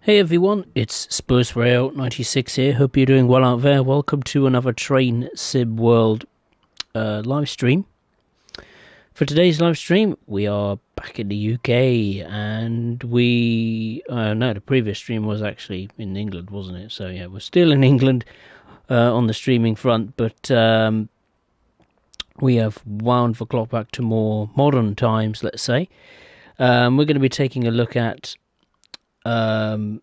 Hey everyone, it's Spurs Rail 96 here. Hope you're doing well out there. Welcome to another Train Sim World live stream. For today's live stream, we are back in the UK, and the previous stream was actually in England, wasn't it? So yeah, we're still in England on the streaming front, but we have wound the clock back to more modern times, let's say. We're going to be taking a look at quite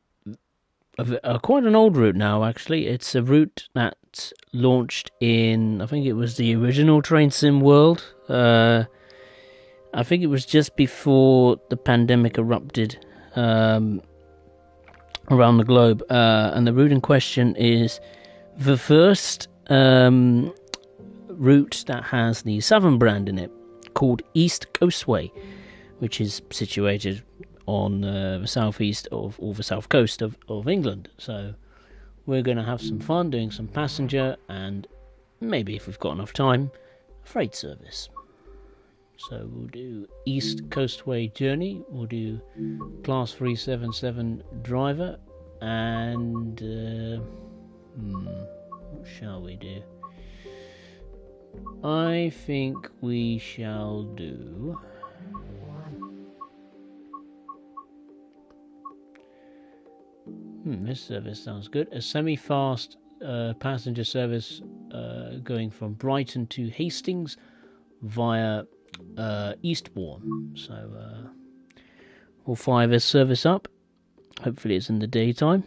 an old route now, actually. It's a route that launched in, I think it was the original Train Sim World. I think it was just before the pandemic erupted around the globe. And the route in question is the first route that has the Southern brand in it, called East Coastway, which is situated on the southeast or the south coast of England. So we're going to have some fun doing some passenger and maybe, if we've got enough time, freight service. So we'll do East Coastway journey, we'll do class 377 driver, and what shall we do? I think we shall do this service sounds good. A semi-fast passenger service going from Brighton to Hastings via Eastbourne. So we'll fire this service up. Hopefully it's in the daytime,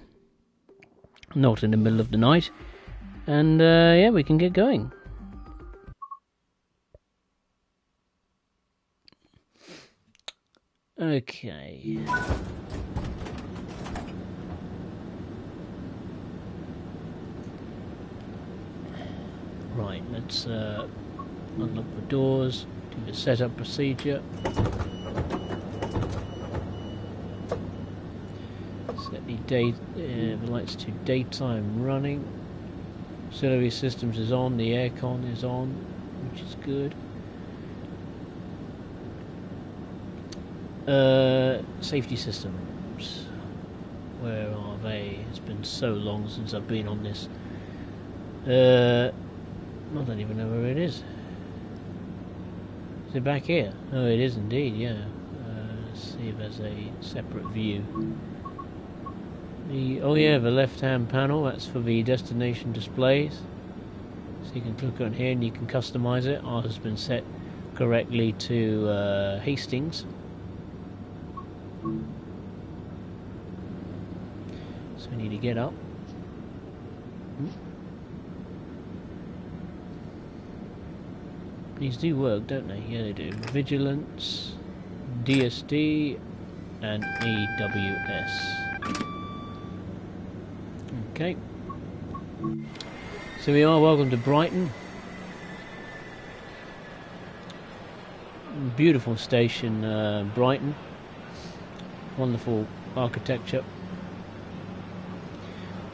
not in the middle of the night. And yeah, we can get going. Okay. Right, let's unlock the doors, do the setup procedure. Set the lights to daytime running. Auxiliary systems is on, the aircon is on, which is good. Safety systems. Where are they? It's been so long since I've been on this. I don't even know where it is. Is it back here? Oh, it is indeed, yeah. Let's see if there's a separate view. The left-hand panel, that's for the destination displays. So you can click on here and you can customize it. Ours has been set correctly to Hastings. So we need to get up. These do work, don't they? Yeah, they do. Vigilance, DSD, and AWS. Okay. So we are welcome to Brighton. Beautiful station, Brighton. Wonderful architecture.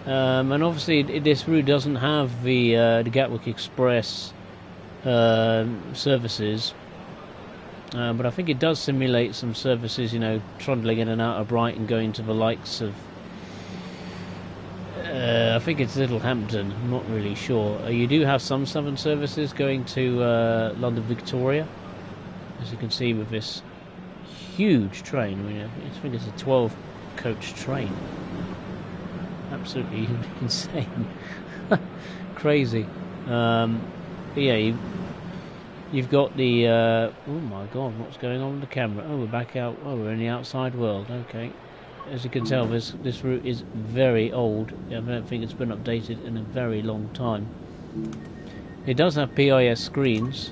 And obviously this route doesn't have the Gatwick Express services, but I think it does simulate some services, you know, trundling in and out of Brighton, going to the likes of I think it's Littlehampton, I'm not really sure. You do have some southern services going to London Victoria, as you can see with this huge train. I mean, I think it's a 12 coach train. Absolutely insane. Crazy. But yeah, you've got the oh my god, what's going on with the camera? Oh, we're back out. Oh, we're in the outside world. Okay, as you can tell, this route is very old. I don't think it's been updated in a very long time. It does have PIS screens,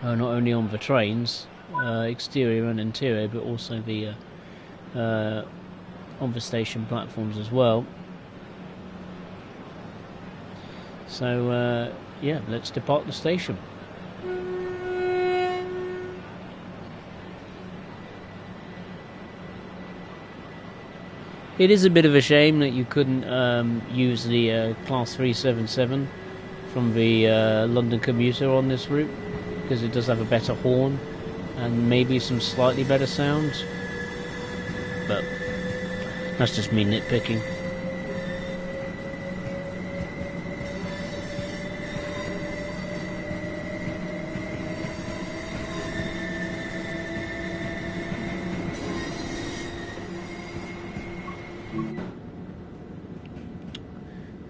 not only on the trains, exterior and interior, but also the on the station platforms as well. So yeah, let's depart the station. It is a bit of a shame that you couldn't use the Class 377 from the London commuter on this route, because it does have a better horn and maybe some slightly better sounds. But That's just me nitpicking.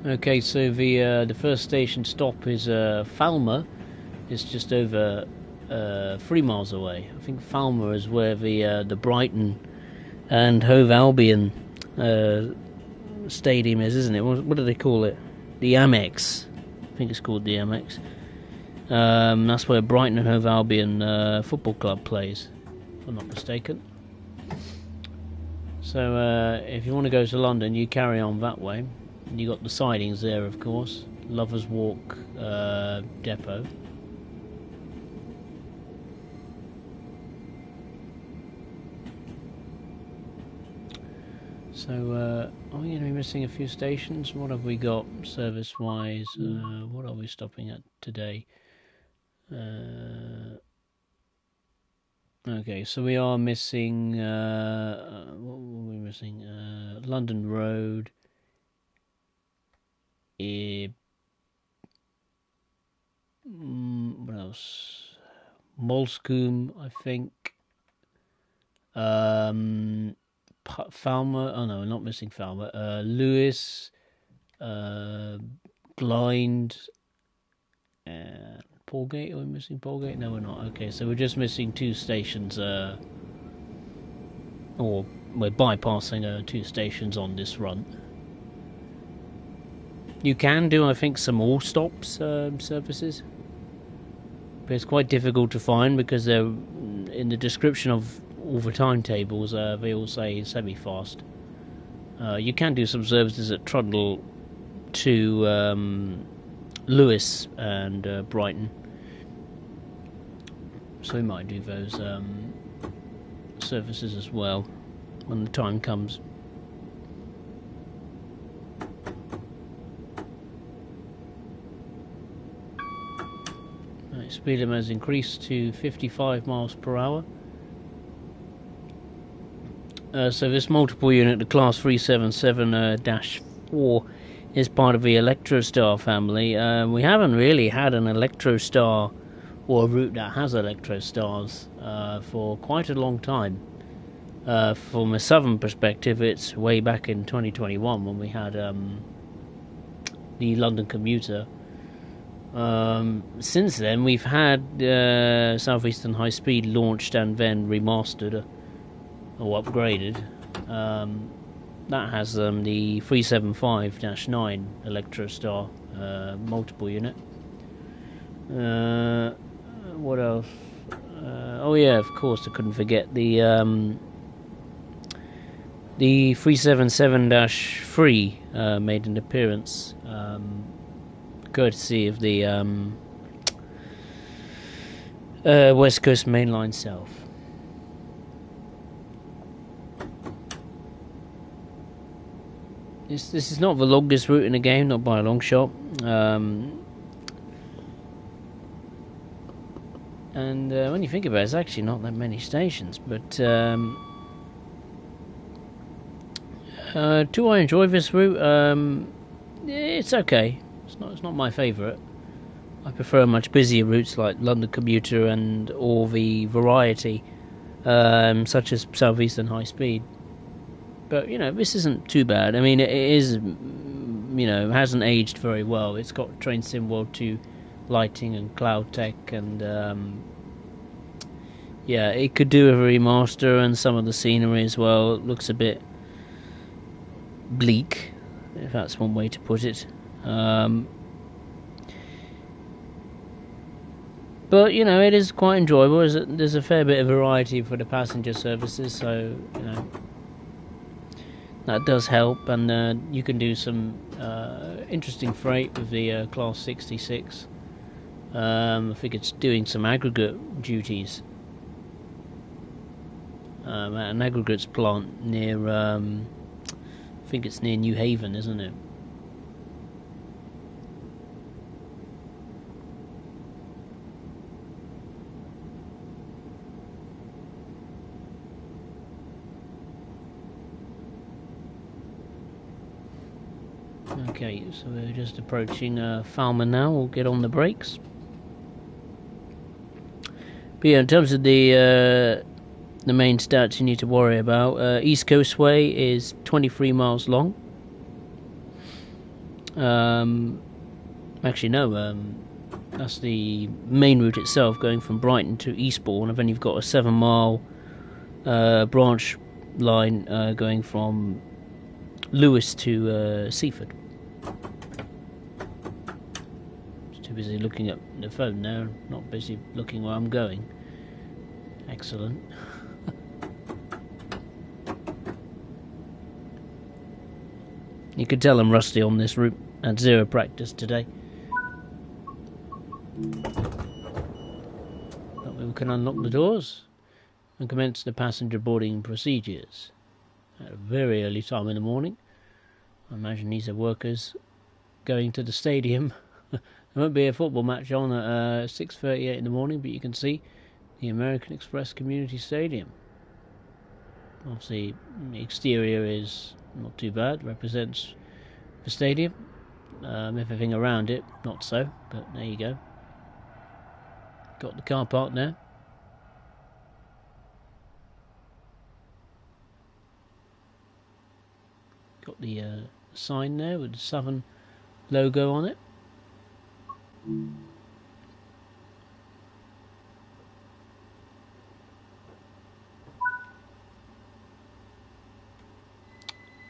Okay, so the first station stop is Falmer. It's just over 3 miles away. I think Falmer is where the Brighton and Hove Albion stadium is, isn't it? What do they call it? The Amex. I think it's called the Amex. That's where Brighton and Hove Albion football club plays, if I'm not mistaken. So if you want to go to London, you carry on that way. You got the sidings there, of course. Lovers Walk depot. So, are we going to be missing a few stations? What have we got service-wise? What are we stopping at today? Okay, so we are missing. What were we missing? London Road. What else? Molscombe, I think. Falmer. Oh no, not missing Falmer. Lewis, Blind, and Polegate. Are we missing Polegate? No, we're not. Okay, so we're just missing 2 stations. Or we're bypassing 2 stations on this run. You can do, I think, some all stops services, but it's quite difficult to find because they're in the description of all the timetables. They all say semi-fast. You can do some services at Trundle to Lewis and Brighton, so we might do those services as well when the time comes. Speed limit has increased to 55 miles per hour. So this multiple unit, the Class 377-4, is part of the Electrostar family. We haven't really had an Electrostar or a route that has Electrostars for quite a long time. From a southern perspective, it's way back in 2021 when we had the London commuter. Since then, we've had Southeastern High Speed launched and then remastered or upgraded. That has the 375-9 Electrostar multiple unit. What else? Oh yeah, of course, I couldn't forget the 377-3 made an appearance. Courtesy of the West Coast Main Line South. This is not the longest route in the game, not by a long shot. And when you think about it, it's actually not that many stations. But do I enjoy this route? It's okay. It's not my favourite. I prefer much busier routes like London Commuter and all the variety, such as Southeastern High Speed. But this isn't too bad. I mean, it is, hasn't aged very well. It's got Train Sim World 2 lighting and cloud tech, and it could do a remaster, and some of the scenery as well. It looks a bit bleak, if that's one way to put it. But it is quite enjoyable. There's a fair bit of variety for the passenger services, so that does help, and you can do some interesting freight with the Class 66. I think it's doing some aggregate duties at an aggregates plant near, I think it's near New Haven, isn't it? Okay, so we're just approaching Falmouth now. We'll get on the brakes. But yeah, in terms of the main stats you need to worry about, East Coastway is 23 miles long. Actually, no, that's the main route itself, going from Brighton to Eastbourne, and then you've got a 7-mile branch line going from Lewis to Seaford. Just too busy looking at the phone now, not busy looking where I'm going. Excellent. You could tell I'm rusty on this route. Had 0 practice today. But we can unlock the doors and commence the passenger boarding procedures at a very early time in the morning. I imagine these are workers going to the stadium. There won't be a football match on at 6:38 in the morning, but you can see the American Express Community Stadium. Obviously, the exterior is not too bad, represents the stadium. Everything around it, not so, but there you go. Got the car park there. Got the sign there with the Southern logo on it.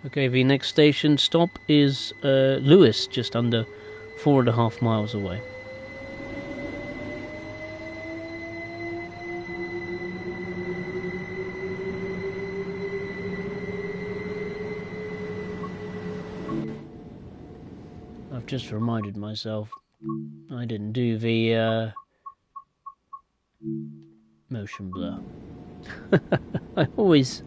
Okay, the next station stop is Lewis, just under 4.5 miles away. I've just reminded myself I didn't do the motion blur. I always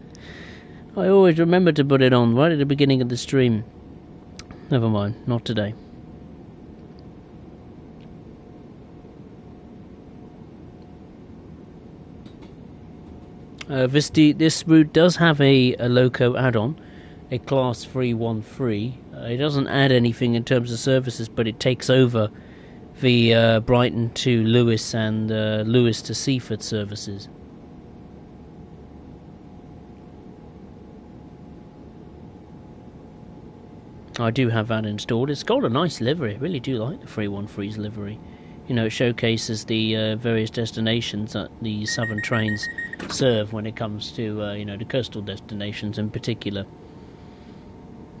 remember to put it on right at the beginning of the stream. Never mind, not today. This route does have a loco add-on, a Class 313. It doesn't add anything in terms of services, but it takes over the Brighton to Lewis and Lewis to Seaford services. I do have that installed. It's got a nice livery. I really do like the 313's livery. You know, it showcases the various destinations that the Southern trains serve when it comes to, you know, the coastal destinations in particular.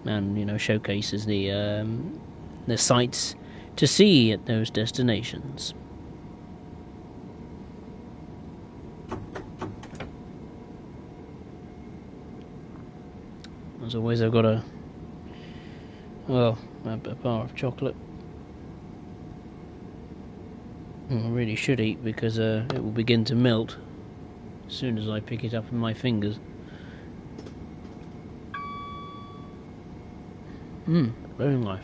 And, you know, showcases the sights to see at those destinations. As always, I've got a bar of chocolate. I really should eat because it will begin to melt as soon as I pick it up in my fingers. Very nice.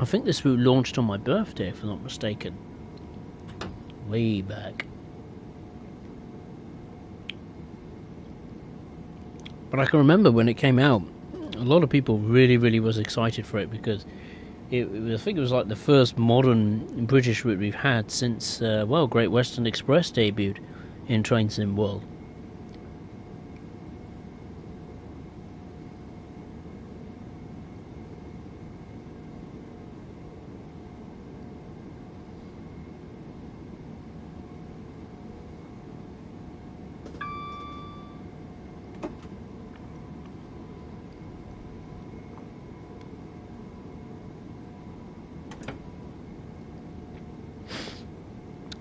I think this route launched on my birthday, if I'm not mistaken. Way back. But I can remember when it came out, a lot of people really was excited for it because I think it was like the first modern British route we've had since, Great Western Express debuted in Train Sim World.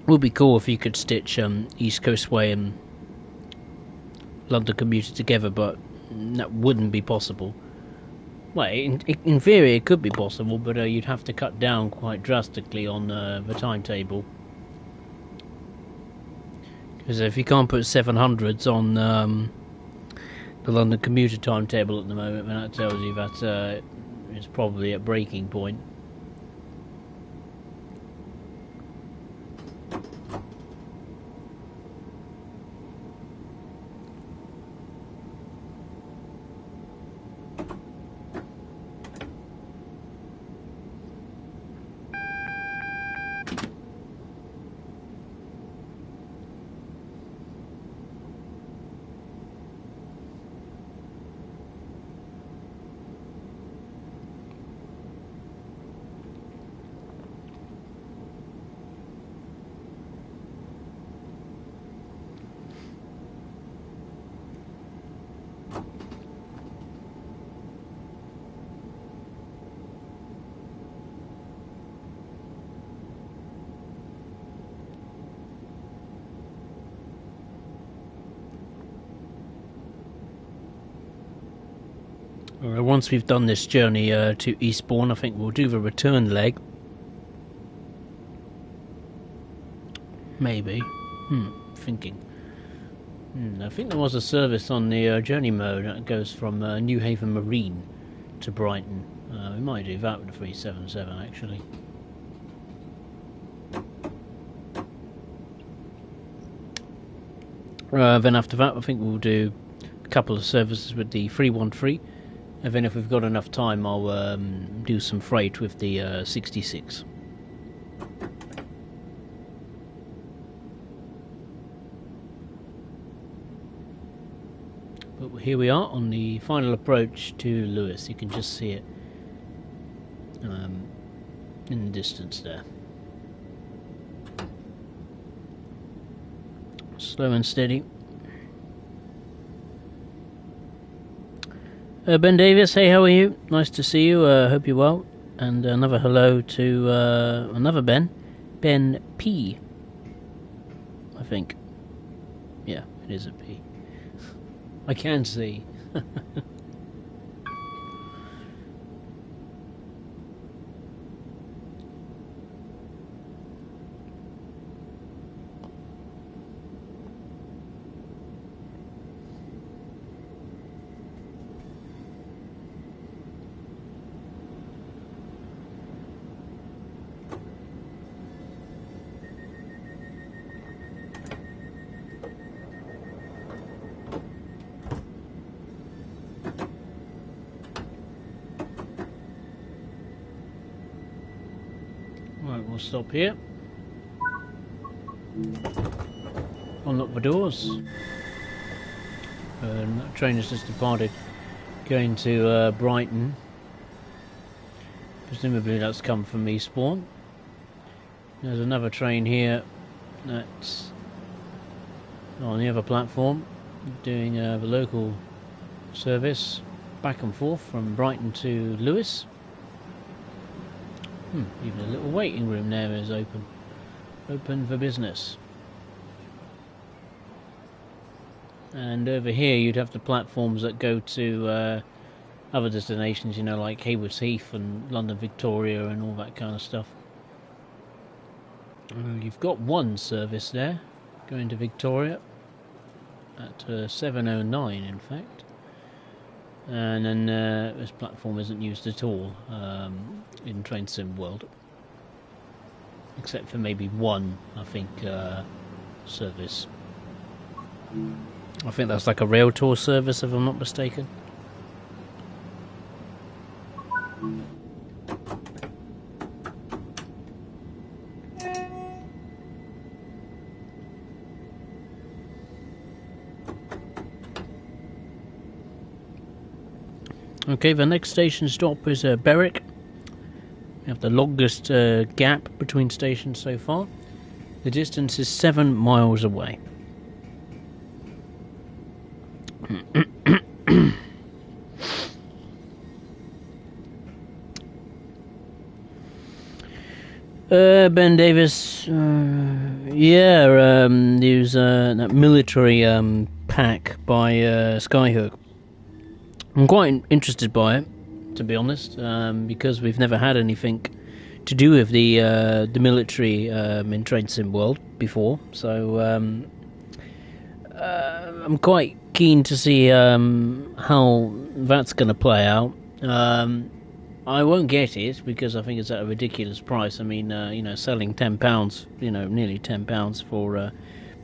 Would be cool if you could stitch East Coastway and London Commuter together, but that wouldn't be possible. Well, in theory it could be possible, but you'd have to cut down quite drastically on the timetable. Because if you can't put 700s on the London Commuter timetable at the moment, then that tells you that it's probably at breaking point. Once we've done this journey to Eastbourne, I think we'll do the return leg. Maybe. Thinking. I think there was a service on the journey mode that goes from New Haven Marine to Brighton. We might do that with the 377 actually. Then after that, I think we'll do a couple of services with the 313, and then if we've got enough time, I'll do some freight with the 66. But here we are on the final approach to Lewes. You can just see it in the distance there. Slow and steady. Ben Davis, hey, how are you? Nice to see you. Hope you're well. And another hello to another Ben, Ben P. I think. Yeah, it is a P. I can see. Right, we'll stop here. Unlock the doors. That train has just departed, going to Brighton. Presumably that's come from Eastbourne. There's another train here that's on the other platform, doing the local service back and forth from Brighton to Lewes. Even a little waiting room there is open. Open for business. And over here you'd have the platforms that go to other destinations, you know, like Haywards Heath and London Victoria and all that kind of stuff. You've got one service there going to Victoria at 7:09 in fact. And then this platform isn't used at all in Train Sim World, except for maybe one, I think, service. I think that's like a rail tour service, if I'm not mistaken. Okay, the next station stop is Berwick. We have the longest gap between stations so far. The distance is 7 miles away. Ben Davis, yeah, there's that military pack by Skyhook. I'm quite interested by it, to be honest, because we've never had anything to do with the military in Train Sim World before, so I'm quite keen to see how that's going to play out. I won't get it because I think it's at a ridiculous price. I mean, you know, selling £10, you know, nearly £10 for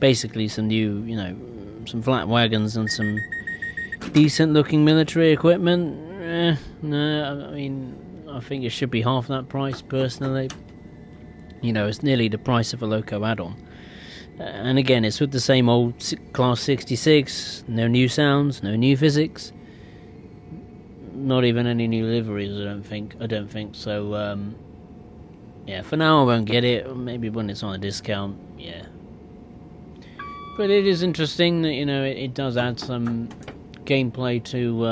basically some new, you know, some flat wagons and some decent looking military equipment. No, I mean, I think it should be half that price personally. You know, it's nearly the price of a Loco add-on. And again, it's with the same old Class 66, no new sounds, no new physics, not even any new liveries, I don't think so. Yeah, for now I won't get it. Maybe when it's on a discount, yeah. But it is interesting that, you know, it does add some gameplay to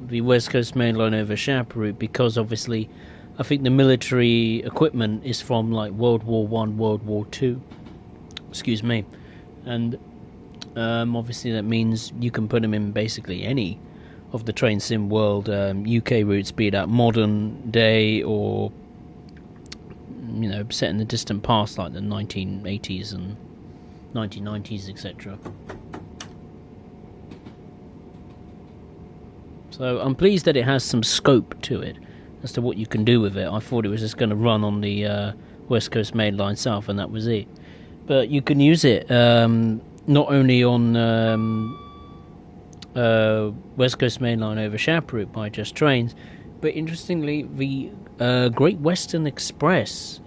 the West Coast Main Line over Shap route, because obviously I think the military equipment is from like World War One, World War Two, excuse me, and obviously that means you can put them in basically any of the train sim world, UK routes, be that modern day or set in the distant past, like the 1980s and 1990s, etc. So I'm pleased that it has some scope to it as to what you can do with it. I thought it was just going to run on the West Coast Main Line South, and that was it. But you can use it not only on West Coast Main Line over Shap route by just trains, but interestingly, the Great Western Express,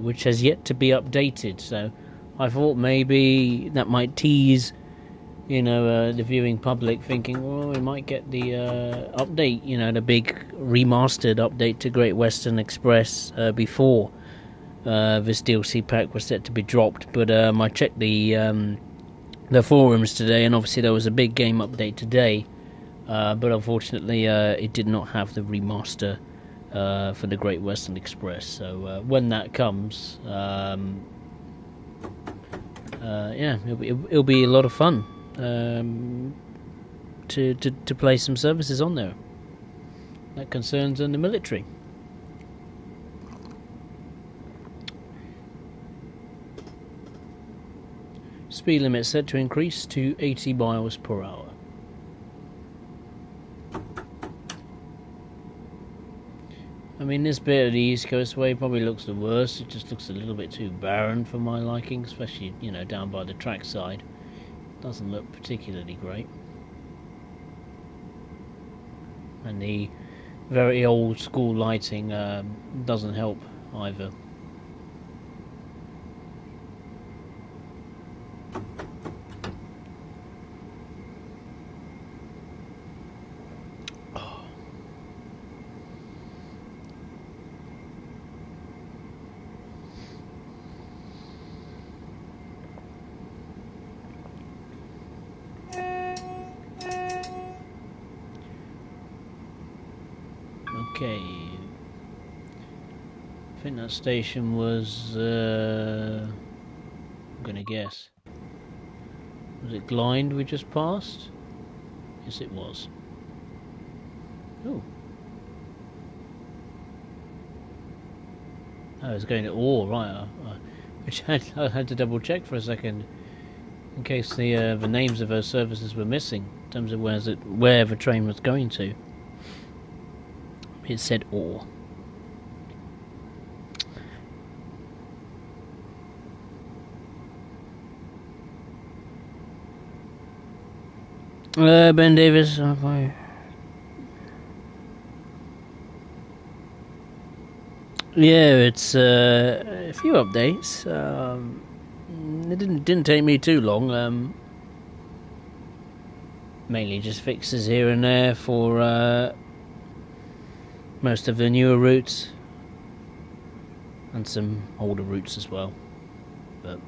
which has yet to be updated. So I thought maybe that might tease, the viewing public, thinking, well, we might get the update, the big remastered update to Great Western Express before this DLC pack was set to be dropped. But I checked the forums today, and obviously there was a big game update today, but unfortunately it did not have the remaster for the Great Western Express. So when that comes, it'll be a lot of fun to play some services on there that concerns the military. Speed limit set to increase to 80 miles per hour. I mean, this bit of the East Coastway probably looks the worst. It just looks a little bit too barren for my liking, especially, down by the track side. Doesn't look particularly great. And the very old school lighting doesn't help either. Okay, I think that station was, I'm gonna guess, was it Glynde we just passed? Yes, it was. Oh. I was going to Orr, right, which I had to double check for a second, in case the names of those services were missing, in terms of where the train was going to. It said Orr. Ben Davis, have I... Yeah, it's a few updates. It didn't take me too long. Mainly just fixes here and there for most of the newer routes, and some older routes as well, but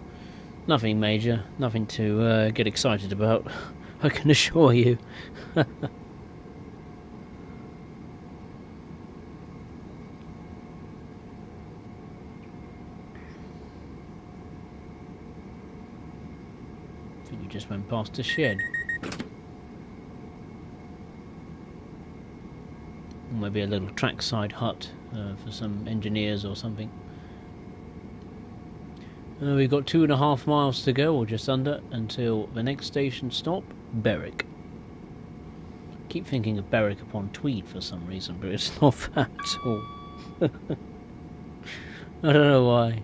nothing major, nothing to get excited about, I can assure you. I think we just went past a shed. Maybe a little trackside hut for some engineers or something. We've got 2.5 miles to go, or just under, until the next station stop, Berwick. I keep thinking of Berwick upon Tweed for some reason, but it's not that at all. I don't know why.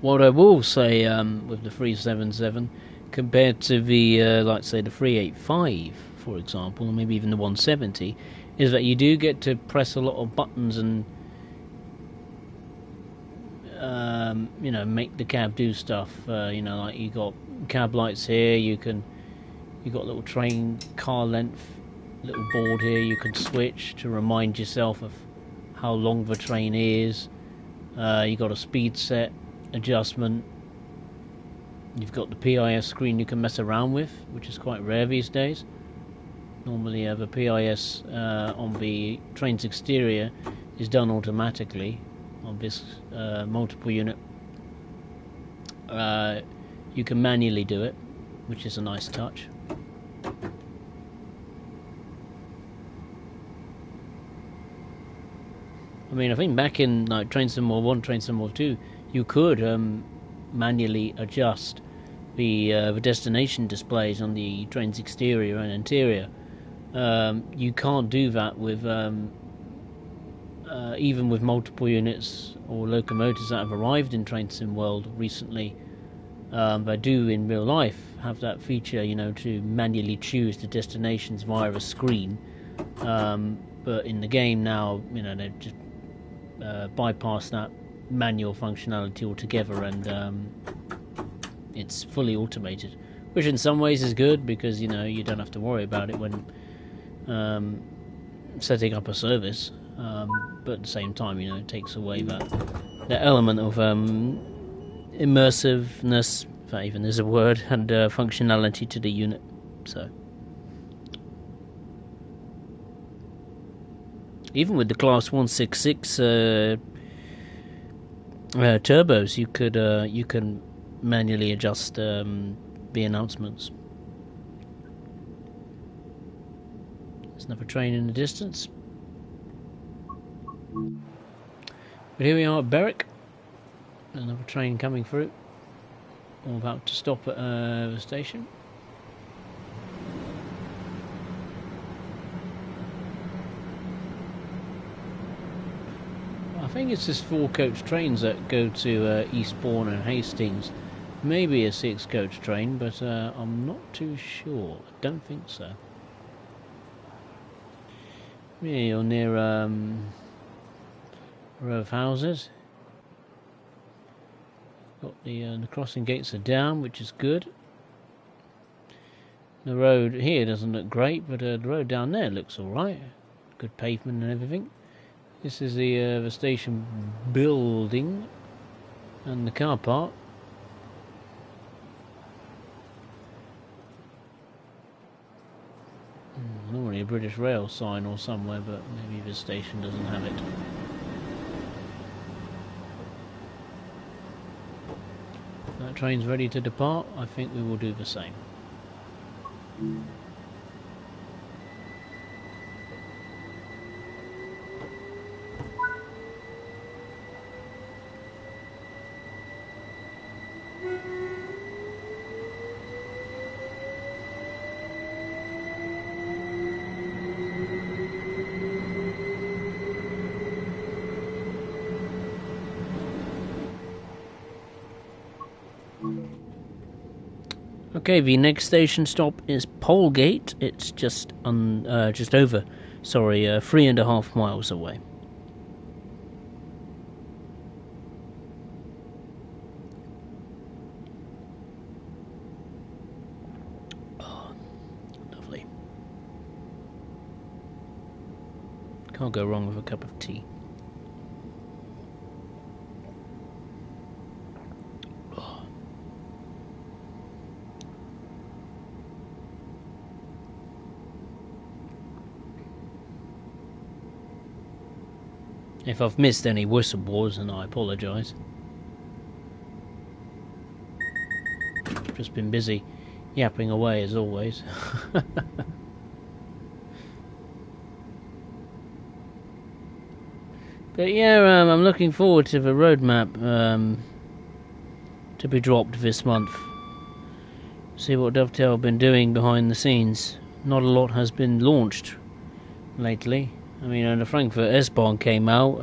What I will say with the 377, compared to the, like say, the 385, for example, or maybe even the 170, is that you do get to press a lot of buttons and, make the cab do stuff. Like you got cab lights here, you got little train car length, little board here, you can switch to remind yourself of how long the train is. You got a speed set adjustment. You've got the PIS screen you can mess around with, which is quite rare these days. Normally, the PIS on the train's exterior is done automatically. On this multiple unit, you can manually do it, which is a nice touch. I mean, I think back in like Train Sim World 1, Train Sim World 2, you could manually adjust the destination displays on the train's exterior and interior. You can't do that with even with multiple units or locomotives that have arrived in Train Sim World recently. They do in real life have that feature, you know, to manually choose the destinations via a screen. But in the game now, you know, they've just bypassed that manual functionality altogether, and it's fully automated, which in some ways is good because, you know, you don't have to worry about it when setting up a service. But at the same time, you know, it takes away that element of immersiveness, if that even is a word, and functionality to the unit. So even with the Class 166 turbos, you can manually adjust the announcements. There's another train in the distance. But here we are at Berwick. Another train coming through. All about to stop at the station. I think it's just 4-coach trains that go to Eastbourne and Hastings. Maybe a 6-coach train, but I'm not too sure. I don't think so. Yeah, you're near a row of houses. Got the crossing gates are down, which is good. The road here doesn't look great, but the road down there looks alright. Good pavement and everything. This is the station building and the car park. Normally a British Rail sign or somewhere, but maybe the station doesn't have it. That train's ready to depart. I think we will do the same. Okay, the next station stop is Polegate. It's just over 3.5 miles away. Oh, lovely. Can't go wrong with a cup of tea. If I've missed any whistle blows, then I apologise. Just been busy yapping away as always. But yeah, I'm looking forward to the roadmap to be dropped this month. See what Dovetail have been doing behind the scenes. Not a lot has been launched lately. I mean, the Frankfurt S-Bahn came out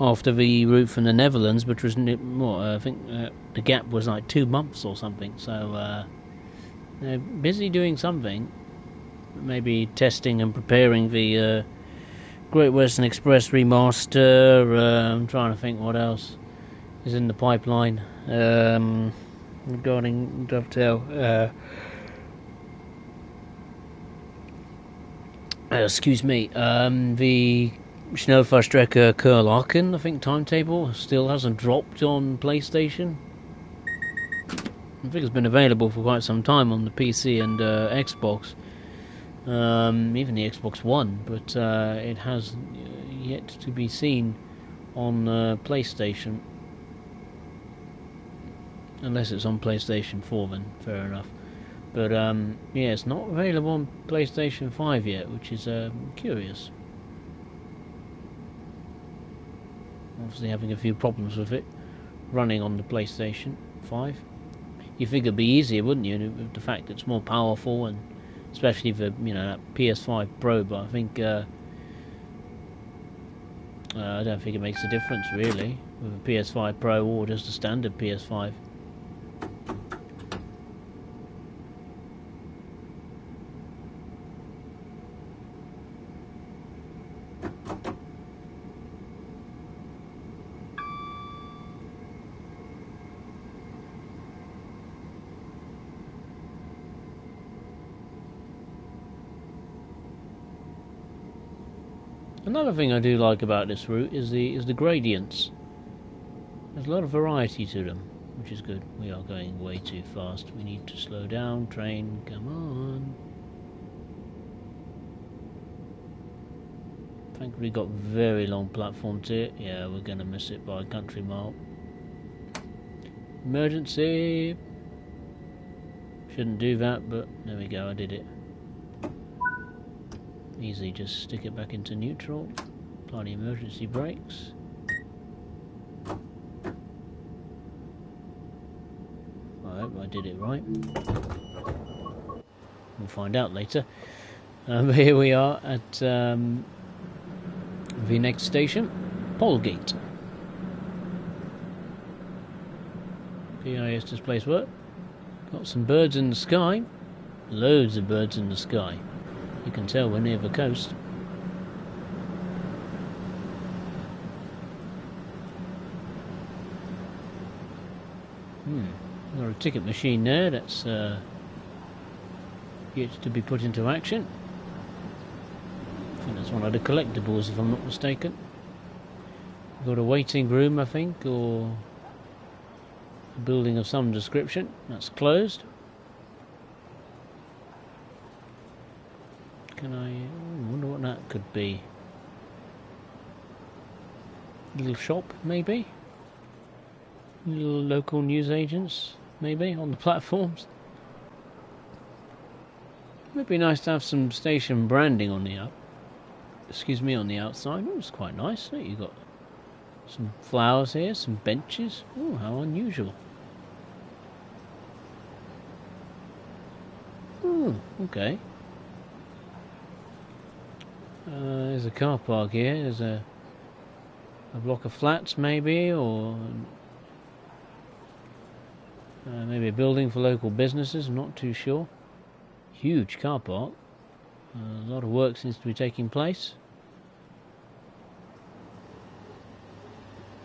after the route from the Netherlands, which was more. I think the gap was like 2 months or something. So they're busy doing something. Maybe testing and preparing the Great Western Express remaster. I'm trying to think what else is in the pipeline regarding Dovetail. Excuse me, the Schnellfahrstrecke Curl-Aachen, I think, timetable still hasn't dropped on PlayStation. I think it's been available for quite some time on the PC and Xbox, even the Xbox One, but it has yet to be seen on PlayStation. Unless it's on PlayStation 4, then fair enough. But yeah, it's not available on PlayStation 5 yet, which is curious. Obviously having a few problems with it running on the PlayStation 5. You think it'd be easier, wouldn't you, with the fact that it's more powerful, and especially for, you know, that PS5 Pro, but I think I don't think it makes a difference really with a PS5 Pro or just a standard PS5. Another thing I do like about this route is the gradients. There's a lot of variety to them, which is good. We are going way too fast. We need to slow down. Train, come on. Thankfully, got very long platforms here. Yeah, we're gonna miss it by a country mile. Emergency. Shouldn't do that, but there we go. I did it. Easy, just stick it back into neutral, apply the emergency brakes. I hope I did it right. We'll find out later. Here we are at the next station, Polegate. PIS displays work. Got some birds in the sky. Loads of birds in the sky. You can tell we're near the coast. Got a ticket machine there that's yet to be put into action. I think that's one of the collectibles, if I'm not mistaken. We've got a waiting room, I think, or a building of some description. That's closed. Can I wonder what that could be? Little shop, maybe? Little local news agents, maybe, on the platforms. It'd be nice to have some station branding on the on the outside. Oh, it's quite nice. Look, you've got some flowers here, some benches. Oh, how unusual. Oh, okay. There's a car park here. There's a block of flats, maybe, or maybe a building for local businesses. I'm not too sure. Huge car park. A lot of work seems to be taking place.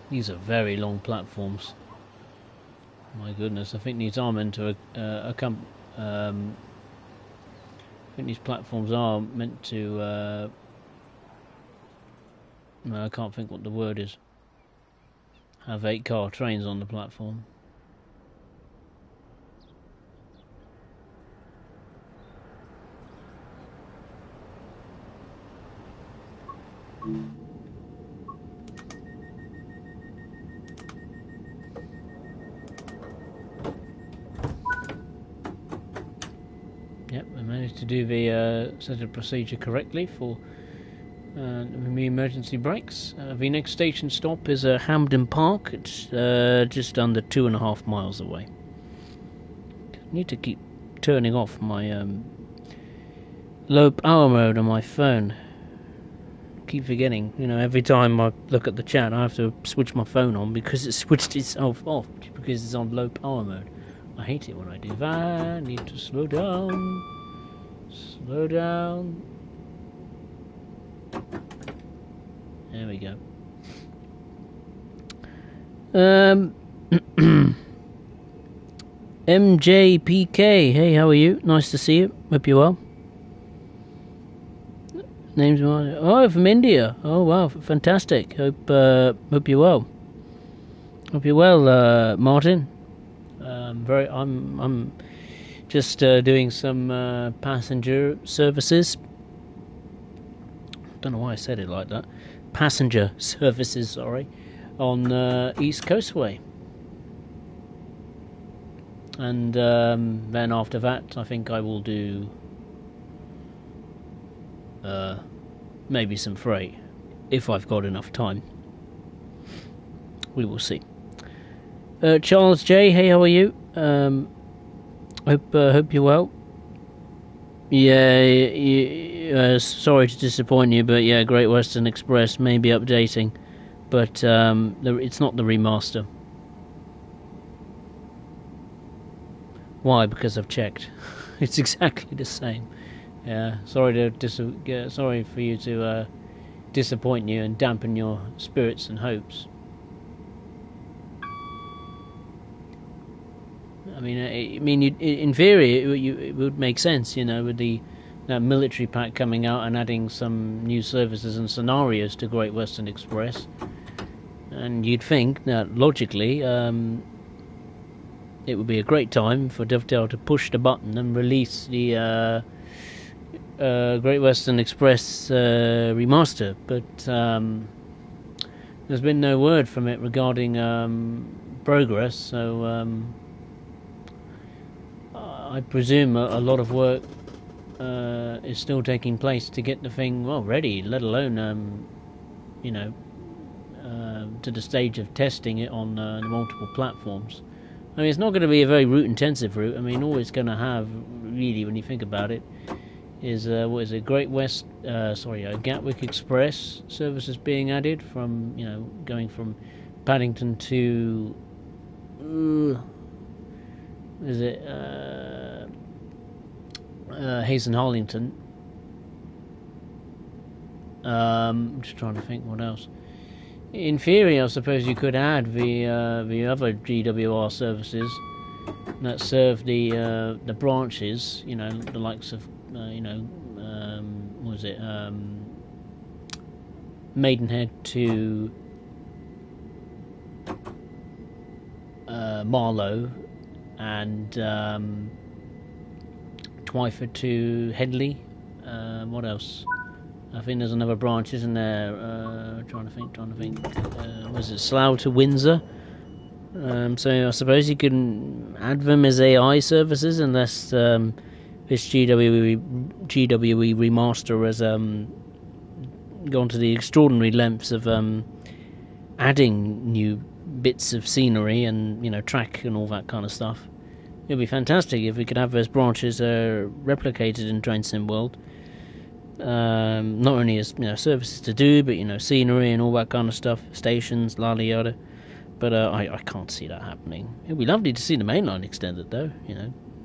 These are very long platforms. My goodness, I think these are meant to I think these platforms are meant to no, I can't think what the word is. Have 8-car trains on the platform. Yep, we managed to do the set of procedure correctly for the emergency brakes. The next station stop is Hampden Park. It's just under 2.5 miles away. Need to keep turning off my low power mode on my phone. Keep forgetting, you know, every time I look at the chat I have to switch my phone on because it switched itself off because it's on low power mode. I hate it when I do that. I need to slow down. Slow down. There we go. MJPK, hey, how are you? Nice to see you. Hope you're well. Name's Martin. Oh, from India. Oh, wow, fantastic. Hope you're well. Hope you're well, Martin. I'm just doing some passenger services. Don't know why I said it like that. Passenger services, sorry, on East Coastway. And then after that, I think I will do maybe some freight, if I've got enough time. We will see. Charles J, hey, how are you? Hope you're well. Yeah, sorry to disappoint you, but yeah, Great Western Express may be updating, but it's not the remaster. Why? Because I've checked. It's exactly the same. Yeah, sorry for you to disappoint you and dampen your spirits and hopes. I mean, in theory, it would make sense, with the military pack coming out and adding some new services and scenarios to Great Western Express, and you'd think that logically, it would be a great time for Dovetail to push the button and release the Great Western Express remaster, but there's been no word from it regarding progress, so I presume a lot of work is still taking place to get the thing ready, let alone to the stage of testing it on the multiple platforms. I mean, it's not going to be a very route-intensive route. I mean, all it's going to have, really, when you think about it, is Gatwick Express services being added from, going from Paddington to, Hayes and Harlington. I'm just trying to think what else. In theory, I suppose you could add the other GWR services that serve the branches. The likes of Maidenhead to Marlow, and Twyford to Headley. What else? I think there's another branch, isn't there? Trying to think. Was it Slough to Windsor? So I suppose you can add them as AI services, unless this GWE remaster has gone to the extraordinary lengths of adding new bits of scenery and track and all that kind of stuff. It would be fantastic if we could have those branches replicated in Train Sim World. Not only as services to do, but scenery and all that kind of stuff, stations, yada yada. But I can't see that happening. It'd be lovely to see the main line extended, though.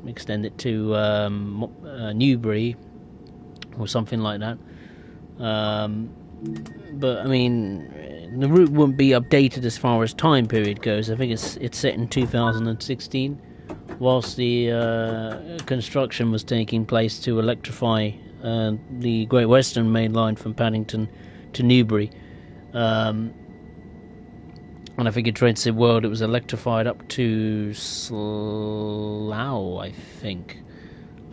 Extend it to Newbury or something like that. But I mean, the route wouldn't be updated as far as time period goes. I think it's set in 2016, whilst the construction was taking place to electrify the Great Western main line from Paddington to Newbury. And I think in Train Sim World it was electrified up to Slough, I think.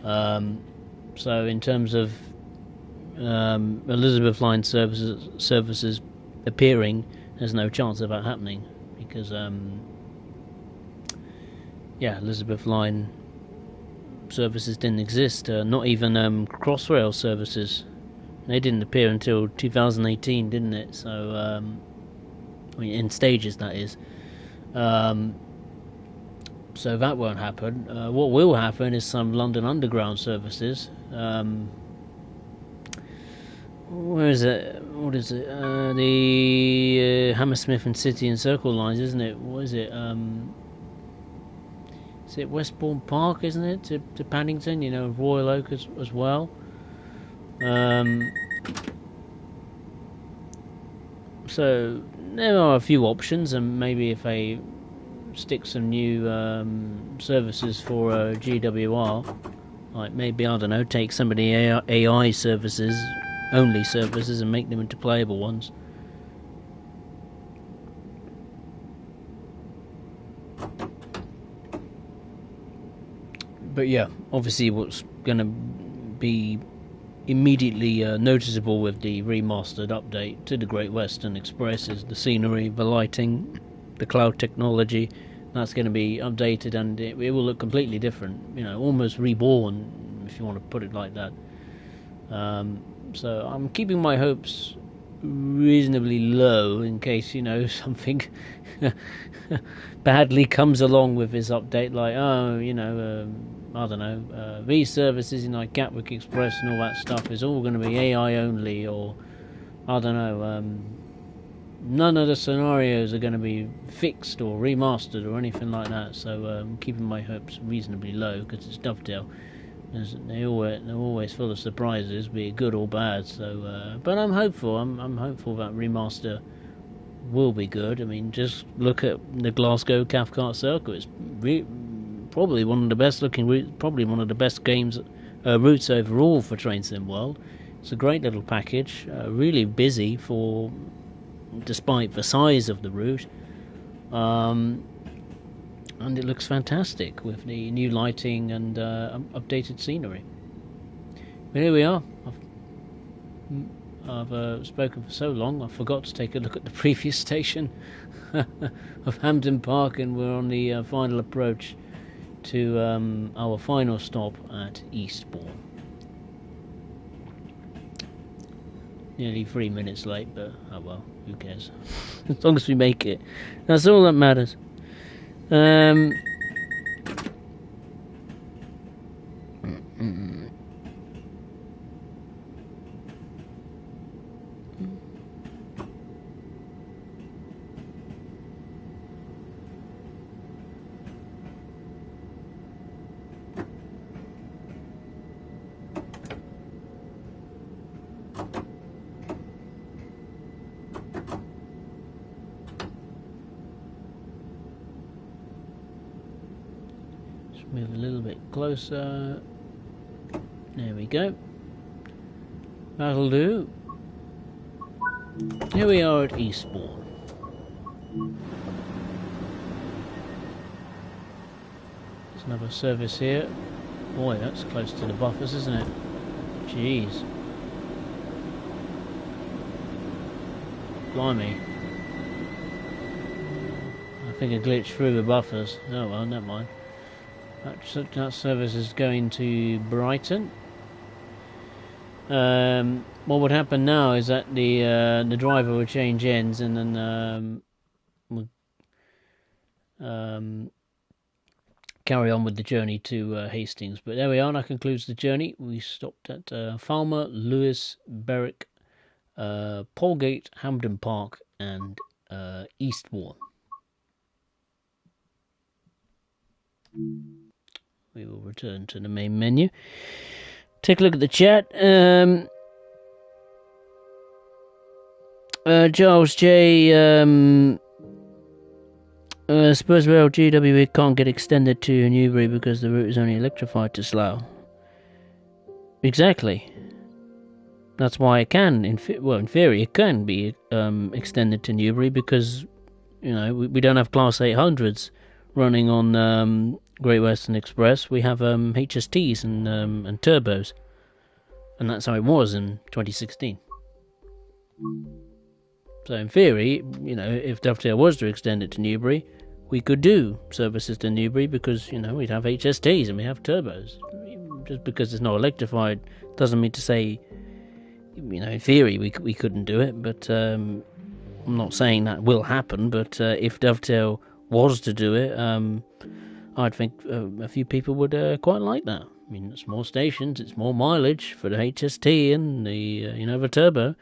So in terms of Elizabeth Line services appearing, there's no chance of that happening, because Elizabeth Line services didn't exist. Not even Crossrail services. They didn't appear until 2018, didn't it? So in stages, that is. So that won't happen. What will happen is some London Underground services. Where is it? What is it? The Hammersmith and City and Circle lines, isn't it? What is it? Is it Westbourne Park, isn't it? To Paddington, Royal Oak as well. So there are a few options, and maybe if they stick some new services for GWR, like maybe, I don't know, take some of the AI services, only services, and make them into playable ones. But yeah, obviously what's going to be immediately noticeable with the remastered update to the Great Western Express is the scenery, the lighting, the cloud technology. That's going to be updated, and it will look completely different, almost reborn, if you want to put it like that. So I'm keeping my hopes reasonably low in case, something badly comes along with this update, like, I don't know, these services in like Gatwick Express and all that stuff is all going to be AI only, or I don't know, none of the scenarios are going to be fixed or remastered or anything like that. So I'm keeping my hopes reasonably low because it's Dovetail. They're always full of surprises, be it good or bad. So, but I'm hopeful. I'm hopeful that remaster will be good. I mean, just look at the Glasgow Cathcart Circle. It's probably one of the best looking routes, probably one of the best routes overall for Train Sim World. It's a great little package, really busy despite the size of the route, and it looks fantastic with the new lighting and updated scenery. But here we are. I've spoken for so long, I forgot to take a look at the previous station of Hampden Park, and we're on the final approach to our final stop at Eastbourne. Nearly 3 minutes late, but oh well, who cares? As long as we make it, that's all that matters. Move a little bit closer. There we go. That'll do. Here we are at Eastbourne. There's another service here. Boy, that's close to the buffers, isn't it? Jeez. Blimey. I think I glitched through the buffers. Oh well, never mind. That service is going to Brighton. What would happen now is that the driver would change ends and then would carry on with the journey to Hastings. But there we are. That concludes the journey. We stopped at Falmer, Lewis, Berwick, Polegate, Hampden Park, and Eastbourne. We will return to the main menu. Take a look at the chat. Charles J. Spurs Rail GWE can't get extended to Newbury because the route is only electrified to Slough. Exactly. That's why it can, in theory, it can be extended to Newbury because, we don't have Class 800s running on Great Western Express. We have HSTs and turbos, and that's how it was in 2016. So in theory, if Dovetail was to extend it to Newbury, we could do services to Newbury because we'd have HSTs and we have turbos. Just because it's not electrified doesn't mean to say, in theory we couldn't do it. But I'm not saying that will happen. But if Dovetail was to do it, I'd think a few people would quite like that. I mean, it's more stations, it's more mileage for the HST and the the turbo,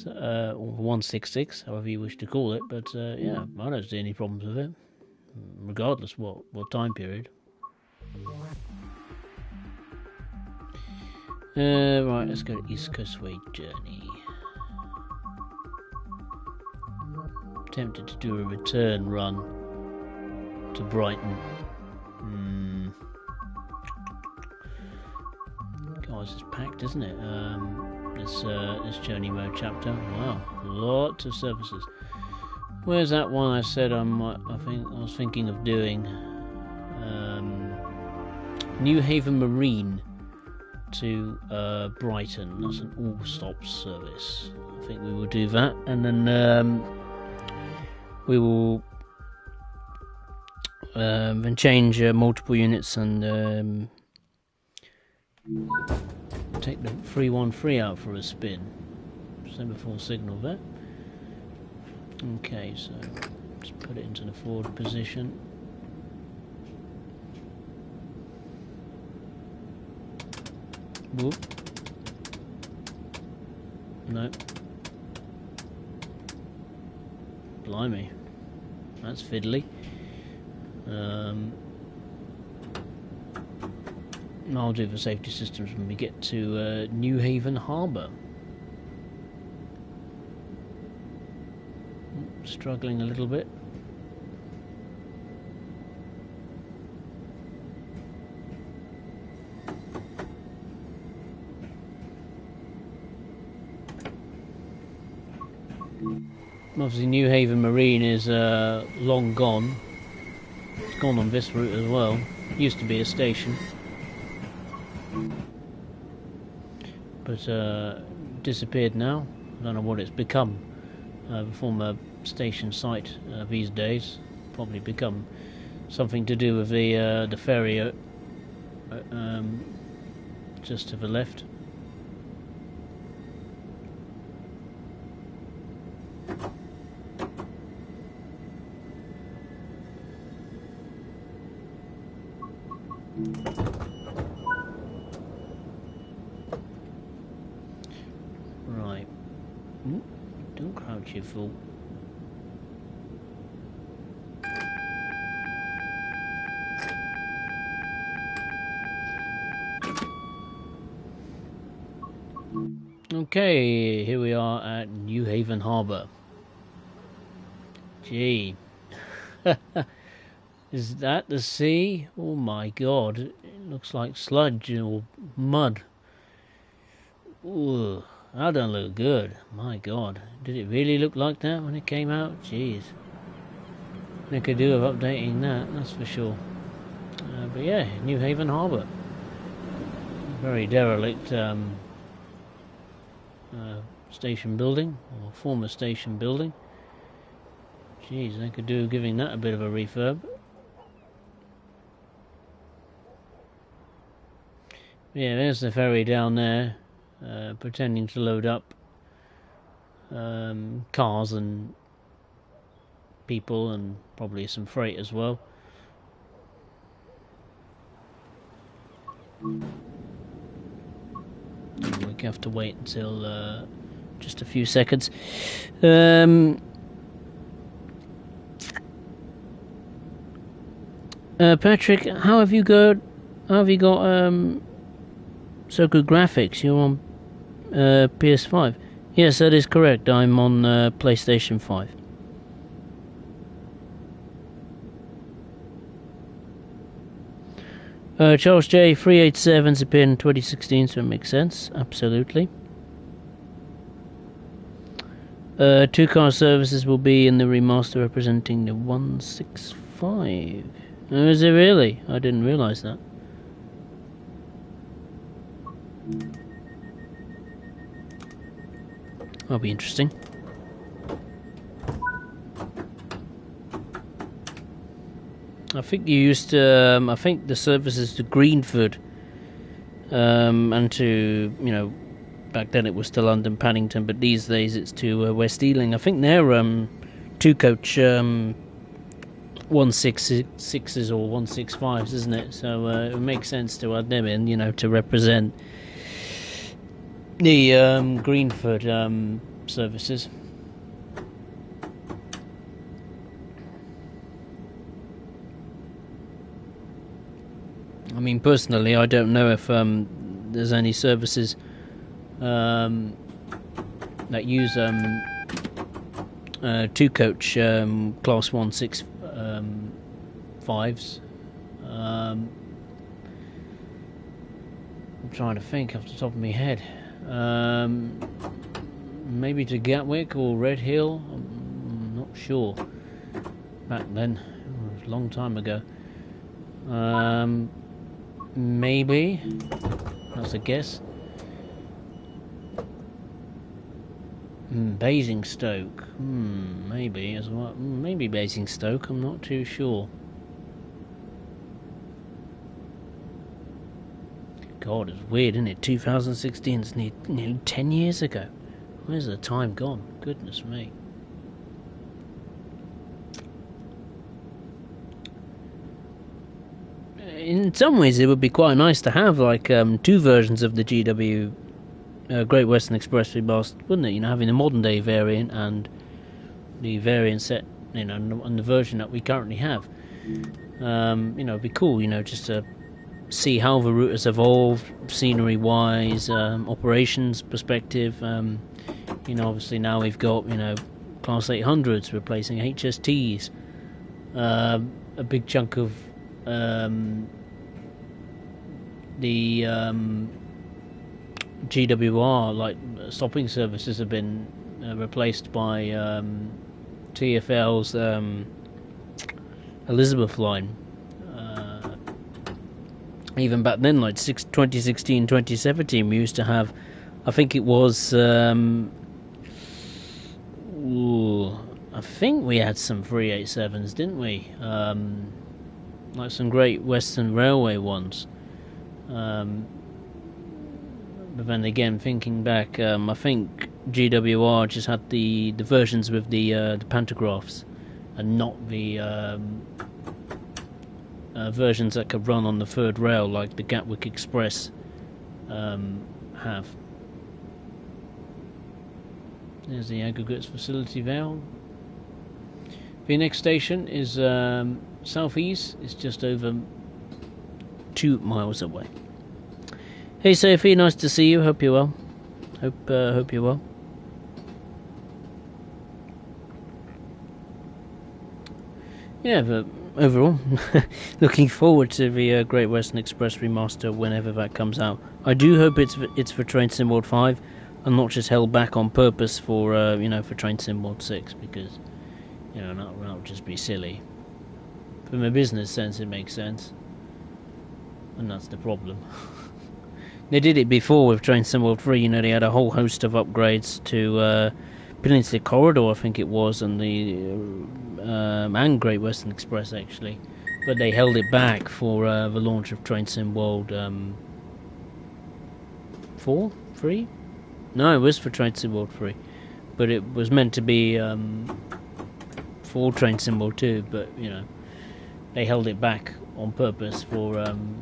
or 166, however you wish to call it. But yeah, I don't see any problems with it, regardless what time period. Right, let's go to East Coastway journey. Tempted to do a return run to Brighton. God, this is packed, isn't it? This journey mode chapter. Wow, lots of services. Where's that one I said I was thinking of doing? New Haven Marine to Brighton. That's an all-stop service. I think we will do that, and then we will and change multiple units and take the 313 out for a spin. Semaphore signal there. Okay, so let's put it into the forward position. Whoop. No. Blimey. That's fiddly. I'll do the safety systems when we get to New Haven Harbour. Struggling a little bit. Obviously New Haven Marine is long gone. It's gone on this route as well. Used to be a station, but disappeared now. I don't know what it's become. The former station site these days. Probably become something to do with the ferry just to the left. Right. Ooh, don't crouch, you fool. Okay, here we are at New Haven Harbour. Gee. Is that the sea? Oh my god, it looks like sludge or mud. Ooh, that don't look good. My god, did it really look like that when it came out? Jeez. They could do with updating that, that's for sure. But yeah, New Haven Harbour. Very derelict station building, or former station building. Jeez, they could do giving that a bit of a refurb. Yeah, there's the ferry down there, pretending to load up cars and people and probably some freight as well. We have to wait until just a few seconds. Patrick, how have you got so good graphics? You're on PS5. Yes, that is correct. I'm on PlayStation 5. Charles J. 387's appeared in 2016, so it makes sense. Absolutely. 2-car services will be in the remaster representing the 165. Oh, is it really? I didn't realise that. That'll be interesting. I think you used to. I think the services to Greenford, and to back then it was to London Paddington, but these days it's to West Ealing. I think they're 2-coach 166s or 165s, isn't it? So it would make sense to add them in, to represent the Greenford services. I mean, personally, I don't know if there's any services that use 2-coach class 165s. I'm trying to think off the top of my head. Maybe to Gatwick or Red Hill. I'm not sure. Back then, it was a long time ago. Maybe. That's a guess. Basingstoke. Maybe as well. Maybe Basingstoke. I'm not too sure. God, it's weird, isn't it? 2016 is nearly 10 years ago. Where's the time gone? Goodness me. In some ways, it would be quite nice to have like two versions of the GW Great Western Express remastered, wouldn't it? You know, having the modern day variant and the variant set, you know, and the version that we currently have. You know, it'd be cool, you know, just to see how the route has evolved, scenery-wise, operations perspective. You know, obviously now we've got, you know, Class 800s replacing HSTs. A big chunk of the GWR, like stopping services, have been replaced by TfL's Elizabeth line. Even back then, like 2016, 2017, we used to have, I think it was, I think we had some 387s, didn't we? Like some Great Western Railway ones. But then again, thinking back, I think GWR just had the versions with the pantographs, and not the versions that could run on the third rail, like the Gatwick Express have. There's the aggregates facility there. The next station is southeast. It's just over 2 miles away. Hey Sophie, nice to see you. Hope you're well. Hope you're well. Yeah, but overall, looking forward to the Great Western Express remaster whenever that comes out. I do hope it's for Train Sim World 5 and not just held back on purpose for you know, for Train Sim World 6, because you know that would just be silly. From a business sense, it makes sense, and that's the problem. They did it before with Train Sim World 3. You know, they had a whole host of upgrades to Peninsula Corridor, I think it was, and the and Great Western Express actually, but they held it back for the launch of Train Sim World 3. No, it was for Train Sim World 3, but it was meant to be for Train Sim World 2. But you know, they held it back on purpose for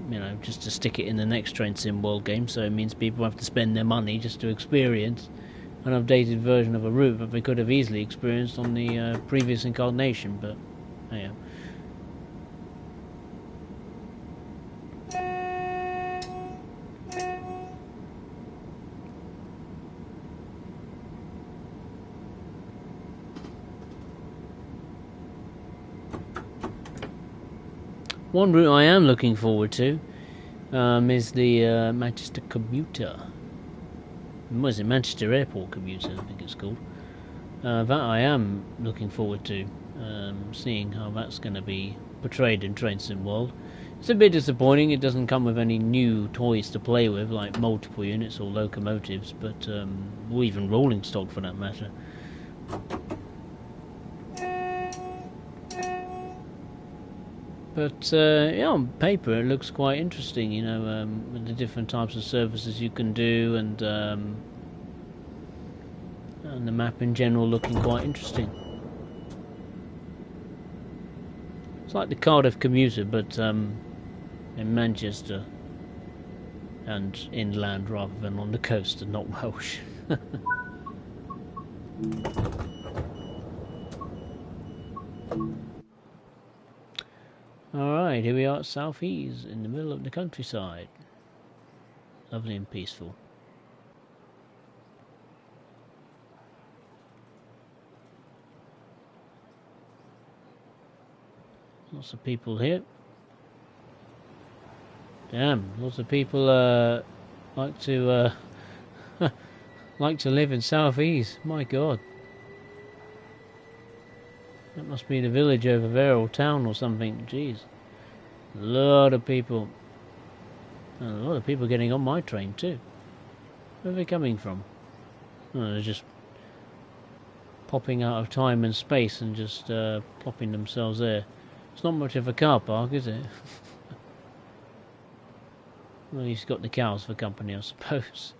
you know, just to stick it in the next Train Sim World game. So it means people have to spend their money just to experience an updated version of a route that they could have easily experienced on the previous incarnation. But yeah. One route I am looking forward to is the Manchester Commuter. Was it Manchester Airport Commuter, I think it's called. That I am looking forward to, seeing how that's going to be portrayed in Train Sim World. It's a bit disappointing it doesn't come with any new toys to play with, like multiple units or locomotives, but or even rolling stock for that matter. But yeah, on paper it looks quite interesting, you know, with the different types of services you can do, and the map in general looking quite interesting. It's like the Cardiff commuter, but in Manchester and inland rather than on the coast and not Welsh. Alright, here we are at Southeast, in the middle of the countryside. Lovely and peaceful. Lots of people here. Damn, lots of people like to like to live in Southeast. My God. That must be the village over there, or town or something. Jeez. A lot of people. And a lot of people getting on my train too. Where are they coming from? Oh, they're just popping out of time and space and just plopping themselves there. It's not much of a car park, is it? Well, he's got the cows for company, I suppose.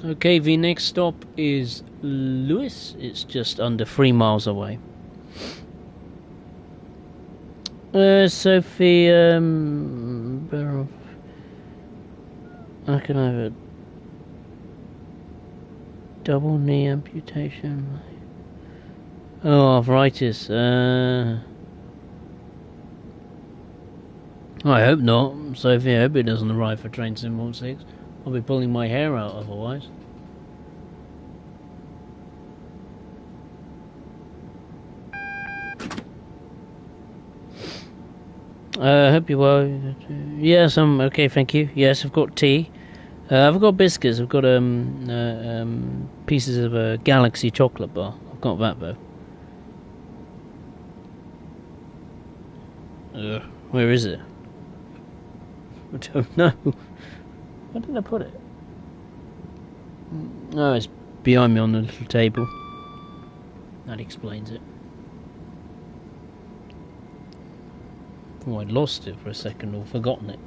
Okay, the next stop is Lewis. It's just under 3 miles away. Sophie, I can have a double knee amputation. Oh, arthritis. I hope not. Sophie, I hope it doesn't arrive for train sim 16. I'll be pulling my hair out otherwise. I hope you're well. Yes, I'm okay, thank you. Yes, I've got tea. I've got biscuits. I've got pieces of a Galaxy chocolate bar. I've got that though. Where is it? I don't know. Where did I put it? Oh, it's behind me on the little table. That explains it. Oh, I'd lost it for a second or forgotten it.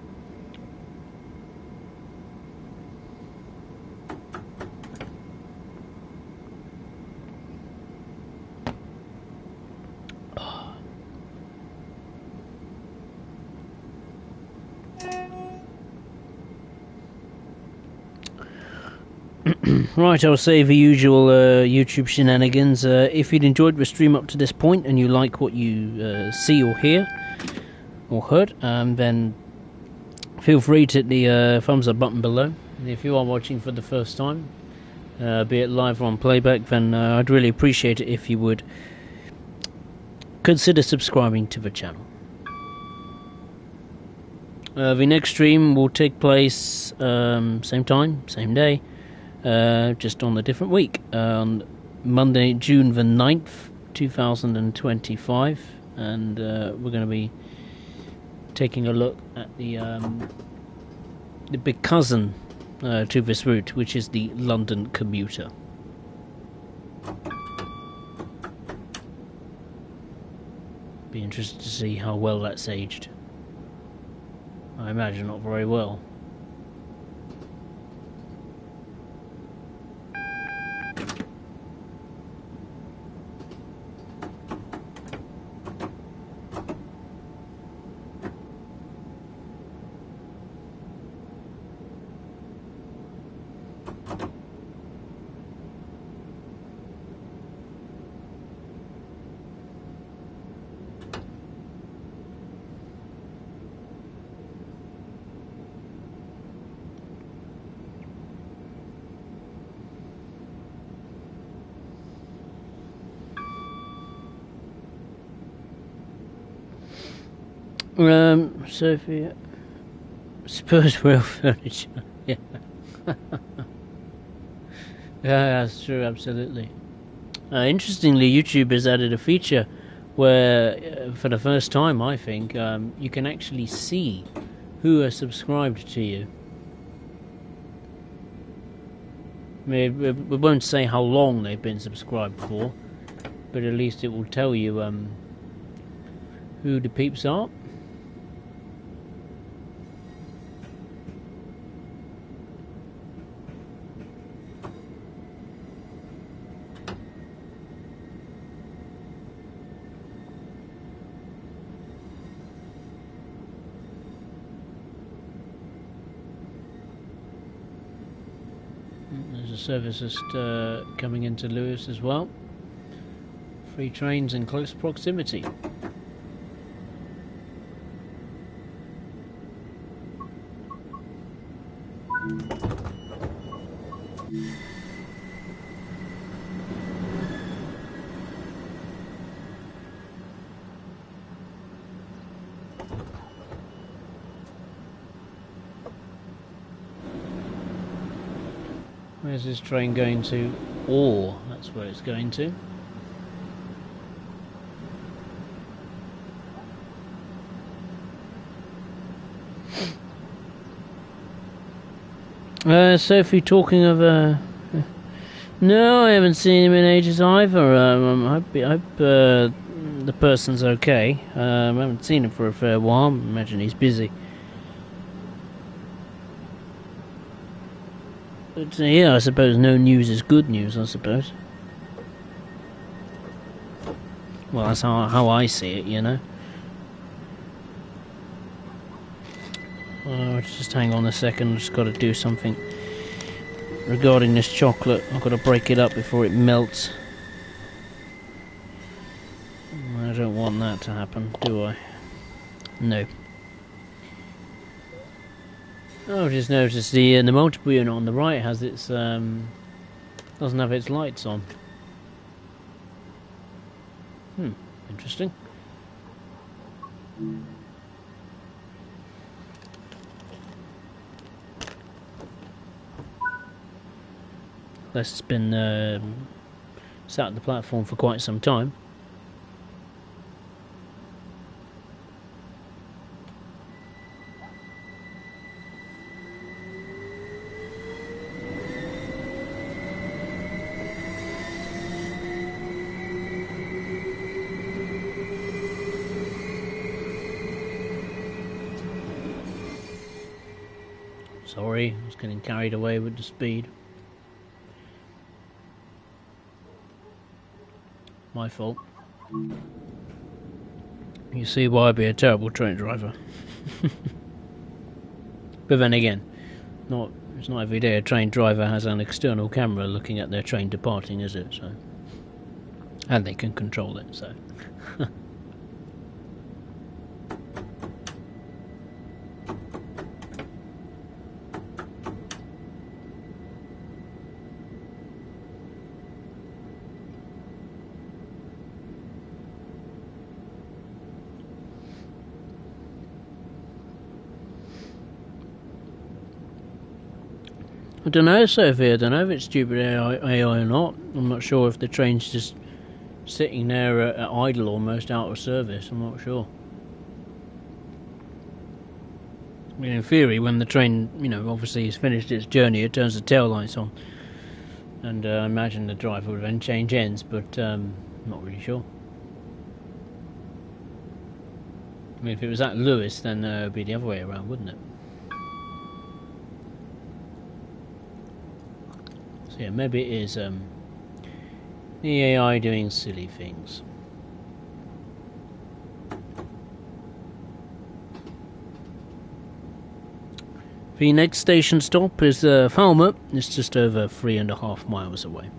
Right, I'll say the usual YouTube shenanigans. If you'd enjoyed the stream up to this point and you like what you see or hear or heard, then feel free to hit the thumbs up button below. And if you are watching for the first time, be it live or on playback, then I'd really appreciate it if you would consider subscribing to the channel. The next stream will take place same time, same day, just on a different week, on Monday, June the 9th, 2025, and we're going to be taking a look at the big cousin to this route, which is the London commuter. Be interested to see how well that's aged. I imagine not very well. Sophia, Spurs real furniture. Yeah. Yeah, that's true, absolutely. Interestingly, YouTube has added a feature where, for the first time, I think, you can actually see who are subscribed to you. I mean, we won't say how long they've been subscribed for, but at least it will tell you who the peeps are. There's a service just coming into Lewis as well. 3 trains in close proximity. Where's this train going to? Or that's where it's going to. Sophie, talking of no, I haven't seen him in ages either. I hope the person's okay. I haven't seen him for a fair while. I imagine he's busy. But yeah, I suppose no news is good news, I suppose. Well, that's how I see it, you know. Just hang on a second, I've just got to do something regarding this chocolate. I've got to break it up before it melts. I don't want that to happen, do I? No. Oh, I've just noticed the multiple unit on the right has its doesn't have its lights on. Interesting. It's been sat at the platform for quite some time. Sorry, I was getting carried away with the speed. My fault. You see why I'd be a terrible train driver. But then again, it's not every day a train driver has an external camera looking at their train departing, is it? So, and they can control it, so. I don't know, Sophie. I don't know if it's stupid AI or not. I'm not sure if the train's just sitting there at idle, almost out of service. I'm not sure. I mean, in theory, when the train, obviously has finished its journey, it turns the tail lights on, and I imagine the driver would then change ends. But I'm not really sure. I mean, if it was at Lewis, then it would be the other way around, wouldn't it? Yeah, maybe it is the AI doing silly things. The next station stop is Falmouth. It's just over 3.5 miles away.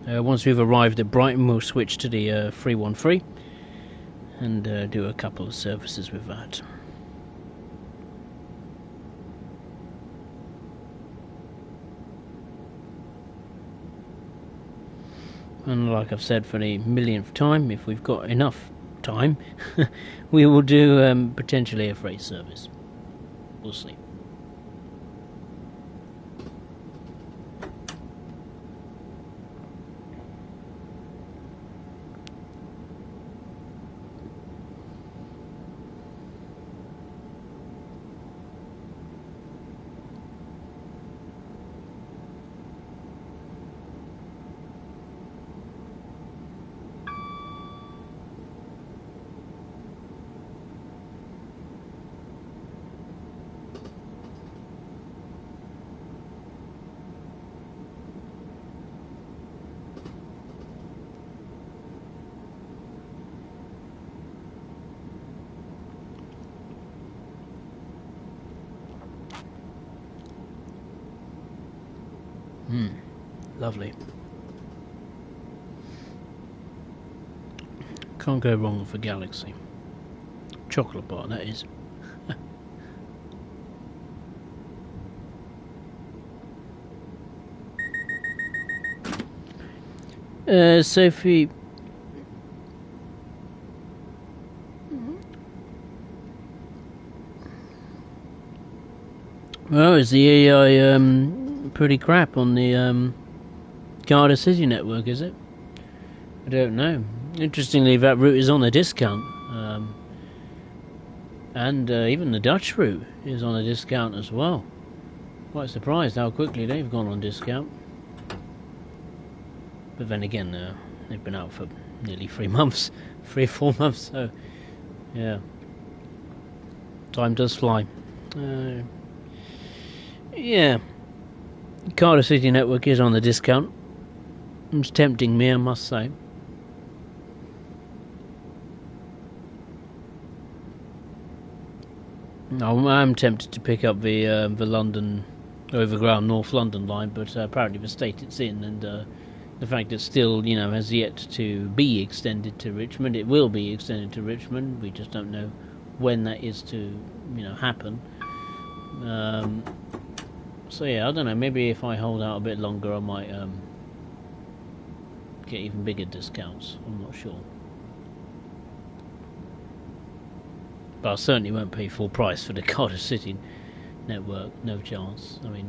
Once we've arrived at Brighton, we'll switch to the 313 and do a couple of services with that. And like I've said for the millionth time, if we've got enough time, we will do potentially a freight service. We'll see. Lovely. Can't go wrong with a Galaxy. Chocolate bar, that is. Sophie. Well, is the AI pretty crap on the Cardiff City network, is it? I don't know. Interestingly, that route is on a discount. And even the Dutch route is on a discount as well. Quite surprised how quickly they've gone on discount. But then again, they've been out for nearly 3 months, 3 or 4 months, so yeah. Time does fly. Yeah. Cardiff City network is on the discount. It's tempting me, I must say. I'm tempted to pick up the London Overground North London line, but apparently the state it's in and the fact it still, has yet to be extended to Richmond. It will be extended to Richmond. We just don't know when that is to, happen. So yeah, I don't know. Maybe if I hold out a bit longer, I might get even bigger discounts. I'm not sure. But I certainly won't pay full price for the Cardiff City network. No chance. I mean,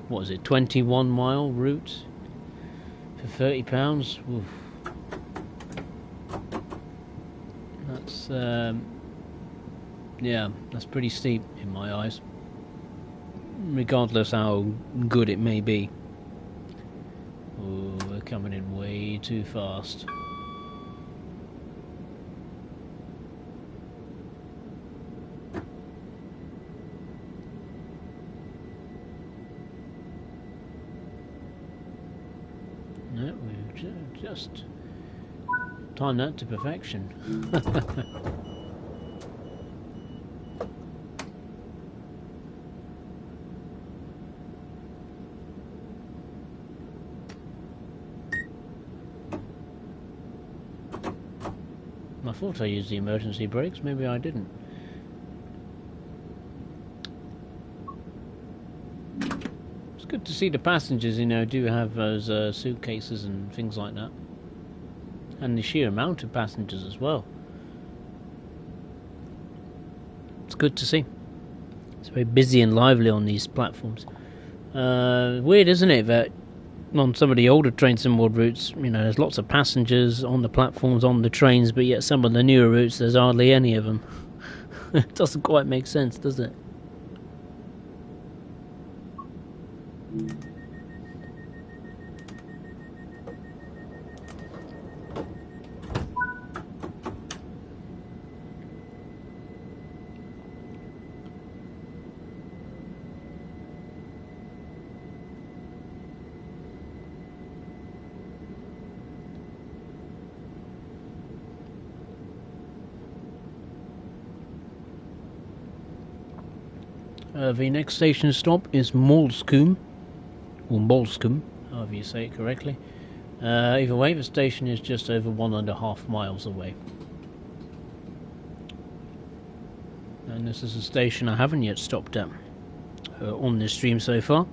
what is it? 21-mile route for £30. Oof. That's yeah, that's pretty steep in my eyes. Regardless how good it may be. Oh, we're coming in way too fast. No, we've just timed that to perfection. I thought I used the emergency brakes, maybe I didn't. It's good to see the passengers, do have those suitcases and things like that. And the sheer amount of passengers as well. It's good to see. It's very busy and lively on these platforms. Weird, isn't it, that on some of the older train sim routes, there's lots of passengers on the platforms, on the trains, but yet some of the newer routes, there's hardly any of them. It doesn't quite make sense, does it? The next station stop is Moulsecoombe, or Moulsecoombe, however you say it correctly. Either way, the station is just over 1.5 miles away. And this is a station I haven't yet stopped at on this stream so far.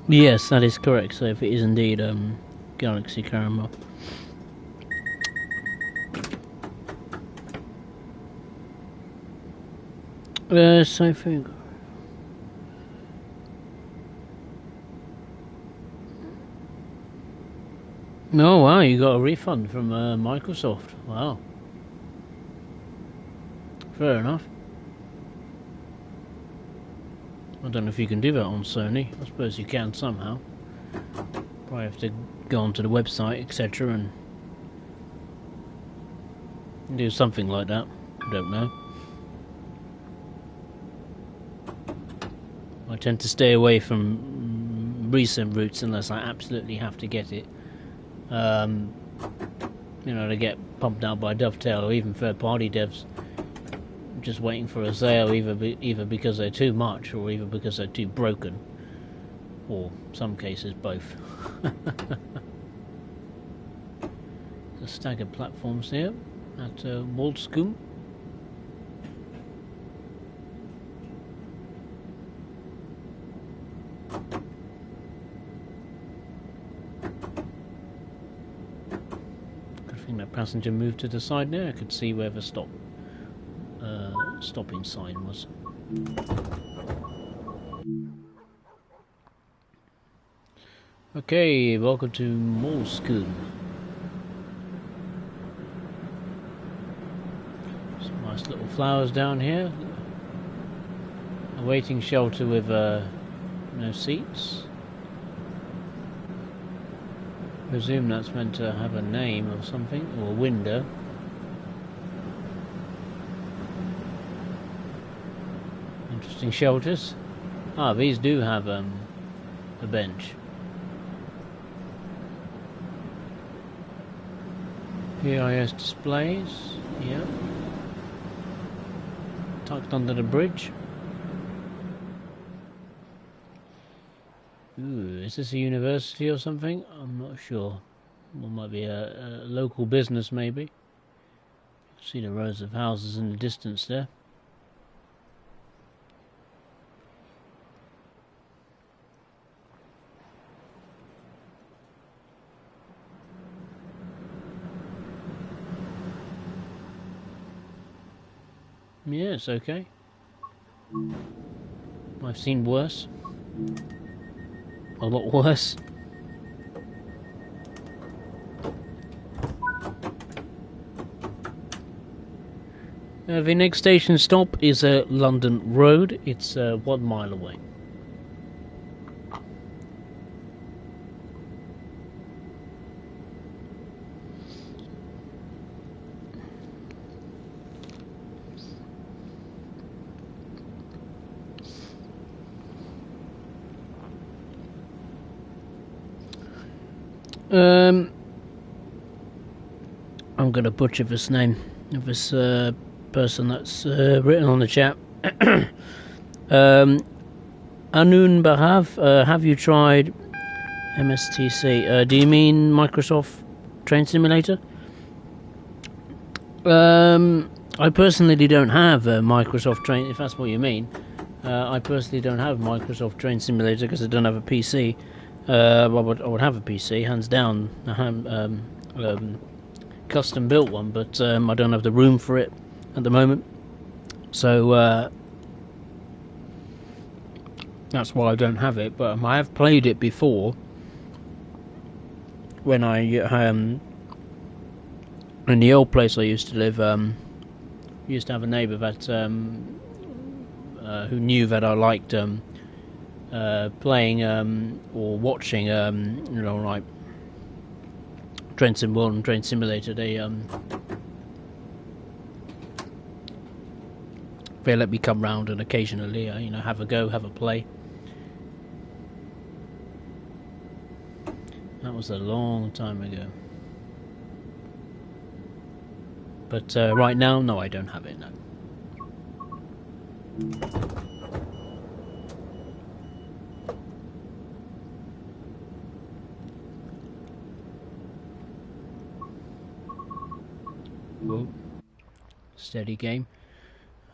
Yes, that is correct. So if it is indeed Galaxy Caramel. So for oh wow, you got a refund from Microsoft. Wow, fair enough. I don't know if you can do that on Sony. I suppose you can somehow. Probably have to go onto the website, etc., and do something like that. I don't know. I tend to stay away from recent routes unless I absolutely have to get it. To get pumped out by Dovetail or even third-party devs. Just waiting for a sale, either because they're too much or either because they're too broken, or some cases both. The staggered platforms here at Moulsecoombe. I think that passenger moved to the side now. I could see where the stopping sign was. Okay, welcome to Moscow. Some nice little flowers down here. A waiting shelter with no seats. I presume that's meant to have a name or something, or a window. Interesting shelters. Ah, these do have a bench. PIS displays, yeah. Tucked under the bridge. Ooh, is this a university or something? I'm not sure. Well, might be a local business, maybe. See the rows of houses in the distance there. Yeah, it's okay. I've seen worse. A lot worse. The next station stop is London Road. It's 1 mile away. I'm going to butcher this name of this person that's written on the chat. Anun Bahav, have you tried MSTC? Do you mean Microsoft Train Simulator? I personally don't have Microsoft Train, if that's what you mean. I personally don't have Microsoft Train Simulator because I don't have a PC. Well, I would have a PC, hands down. I have custom built one, but I don't have the room for it at the moment. So that's why I don't have it. But I have played it before when I in the old place I used to live. Used to have a neighbour that who knew that I liked playing or watching like Train Sim World and Train Simulator. They let me come round and occasionally have a go, have a play. That was a long time ago. But right now, no, I don't have it, no. Whoa. Steady game.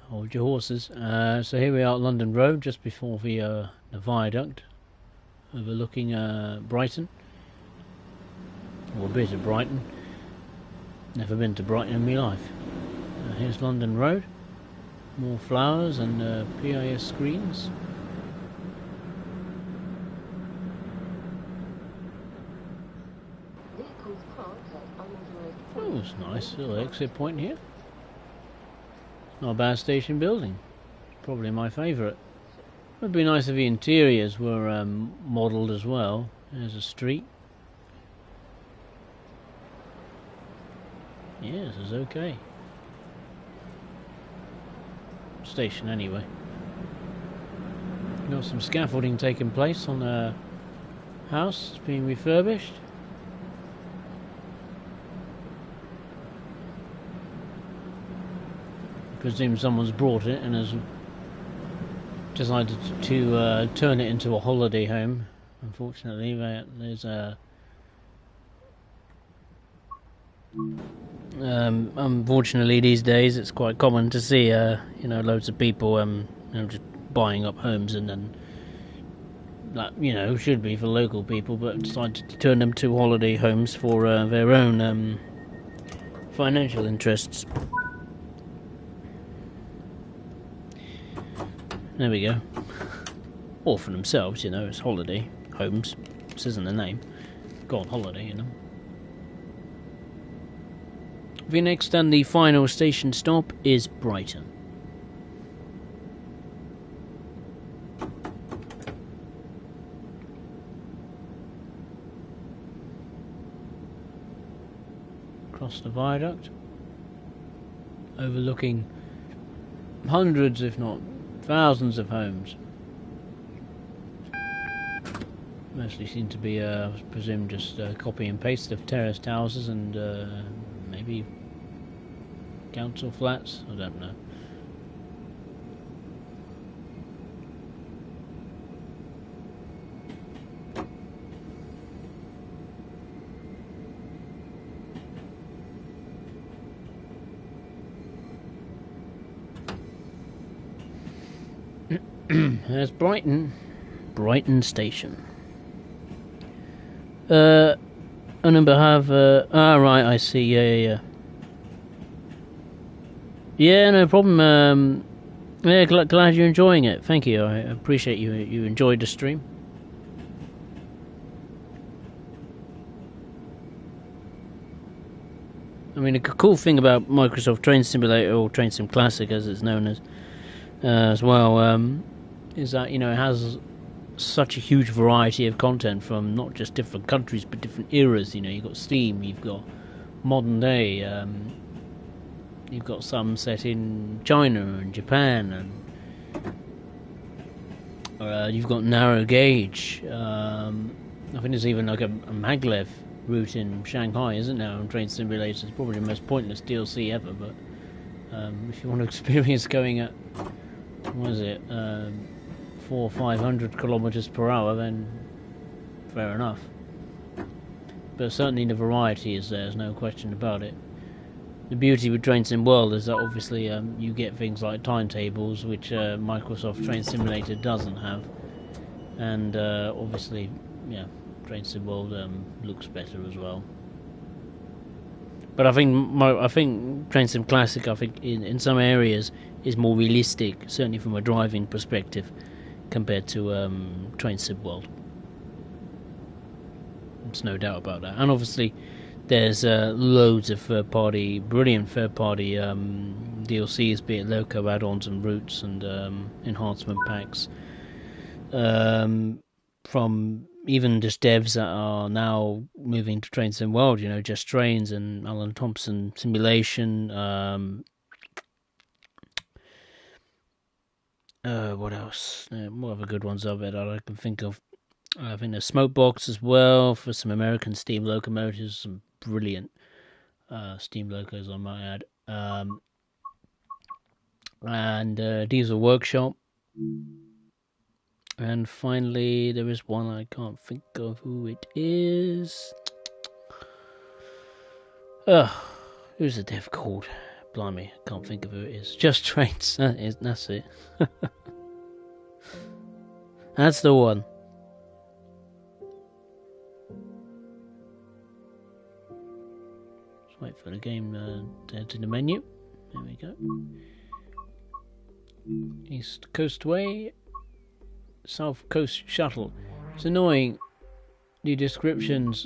Hold your horses. So here we are at London Road, just before the viaduct, overlooking Brighton, or a bit of Brighton. Never been to Brighton in my life. Here's London Road. More flowers and PIS screens. Oh, it's a nice little exit point here. Not a bad station building. Probably my favourite. Would be nice if the interiors were modelled as well. There's a street. Yeah, this is okay. Station anyway. Got some scaffolding taking place on the house. It's being refurbished. I presume someone's brought it and has decided to turn it into a holiday home. Unfortunately, there's a unfortunately these days it's quite common to see loads of people just buying up homes, and then that should be for local people, but decided to turn them to holiday homes for their own financial interests. There we go. Or for themselves, you know, it's holiday homes. This isn't the name. Go on holiday, you know. The next and the final station stop is Brighton. Across the viaduct, overlooking hundreds, if not thousands, of homes. Mostly seem to be, I presume, just copy and paste of terraced houses and maybe council flats. I don't know. There's Brighton Station. On behalf, right, I see. Yeah. Yeah, no problem. Yeah, glad you're enjoying it. Thank you. I appreciate you enjoyed the stream. I mean, the cool thing about Microsoft Train Simulator, or Train Sim Classic as it's known as well, is that, you know, it has such a huge variety of content from not just different countries but different eras. You know, you've got Steam, you've got modern day, you've got some set in China and Japan, and you've got narrow gauge. I think there's even like a maglev route in Shanghai, isn't there, on Train Simulator? It's probably the most pointless DLC ever, but if you want to experience going at, what is it, 400 or 500 kilometers per hour, then fair enough. But certainly the variety is there, there's no question about it. The beauty with Train Sim World is that obviously you get things like timetables, which Microsoft Train Simulator doesn't have, and obviously, yeah, Train Sim World looks better as well. But I think Train Sim Classic, I think in some areas is more realistic, certainly from a driving perspective, compared to Train Sim World. There's no doubt about that. And obviously there's loads of brilliant third-party DLCs, be it loco add-ons and routes and enhancement packs, from even just devs that are now moving to Train Sim World, you know, Just Trains and Alan Thompson Simulation. What else? What other good ones of it that I can think of? I think there's Smokebox as well for some American steam locomotives, some brilliant steam locos, I might add. And Diesel Workshop. And finally, there is one I can't think of who it is. Who's the dev called? Blimey, I can't think of who it is. Just Trains. That's it. That's the one. Let's wait for the game to enter the menu. There we go. East Coastway, South Coast Shuttle. It's annoying, the descriptions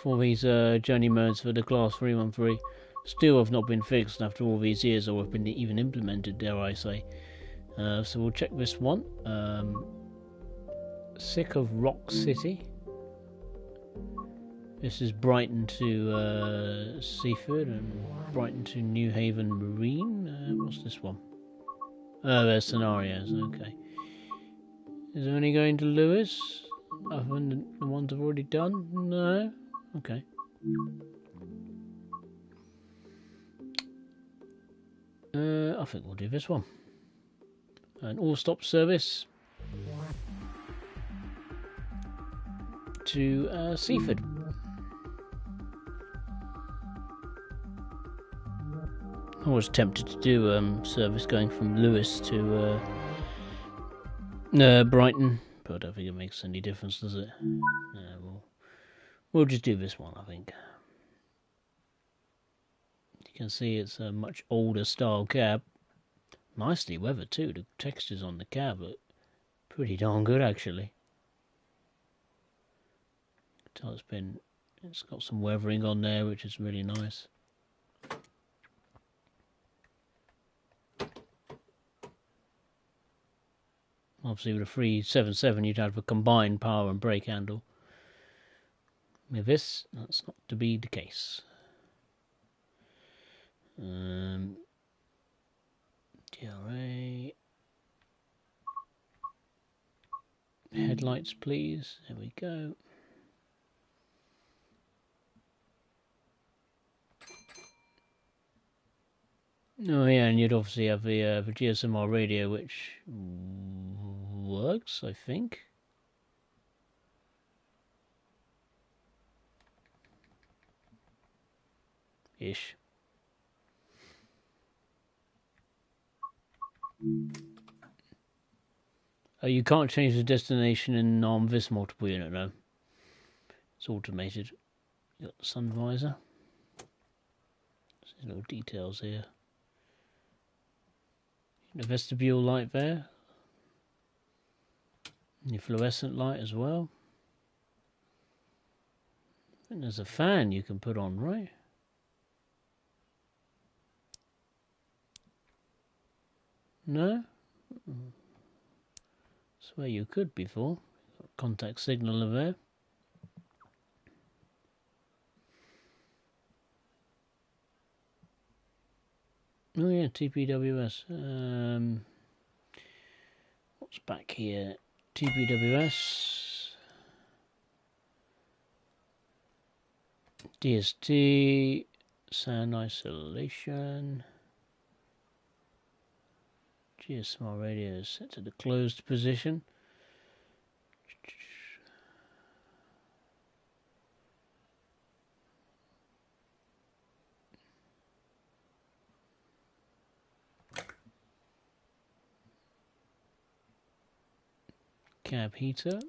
for these journey modes for the Class 313 still have not been fixed after all these years, or have been even implemented, dare I say. So we'll check this one. Sick of Rock City. This is Brighton to Seaford and Brighton to New Haven Marine. What's this one? Oh, there's scenarios, okay. Is there any going to Lewis? Other than the ones I've already done? No? Okay. I think we'll do this one. An all-stop service to Seaford. I was tempted to do service going from Lewis to Brighton, but I don't think it makes any difference, does it? We'll just do this one, I think. can see it's a much older style cab. Nicely weathered too. The textures on the cab look pretty darn good actually. It's got some weathering on there, which is really nice. Obviously with a 377 you'd have a combined power and brake handle. With this, that's not to be the case. DRA. Headlights please. There we go. Oh yeah, and you'd obviously have the GSMR radio, which works, I think. Ish. Oh, you can't change the destination in this multiple unit, no. It's automated. You got the sun visor. There's little details here. The vestibule light there. And your fluorescent light as well. I think there's a fan you can put on, right? No? I swear you could before. Contact signaler there. Oh yeah, TPWS. What's back here? TPWS. DST. Sound isolation. GSMR radio is set to the closed position. Cab heater.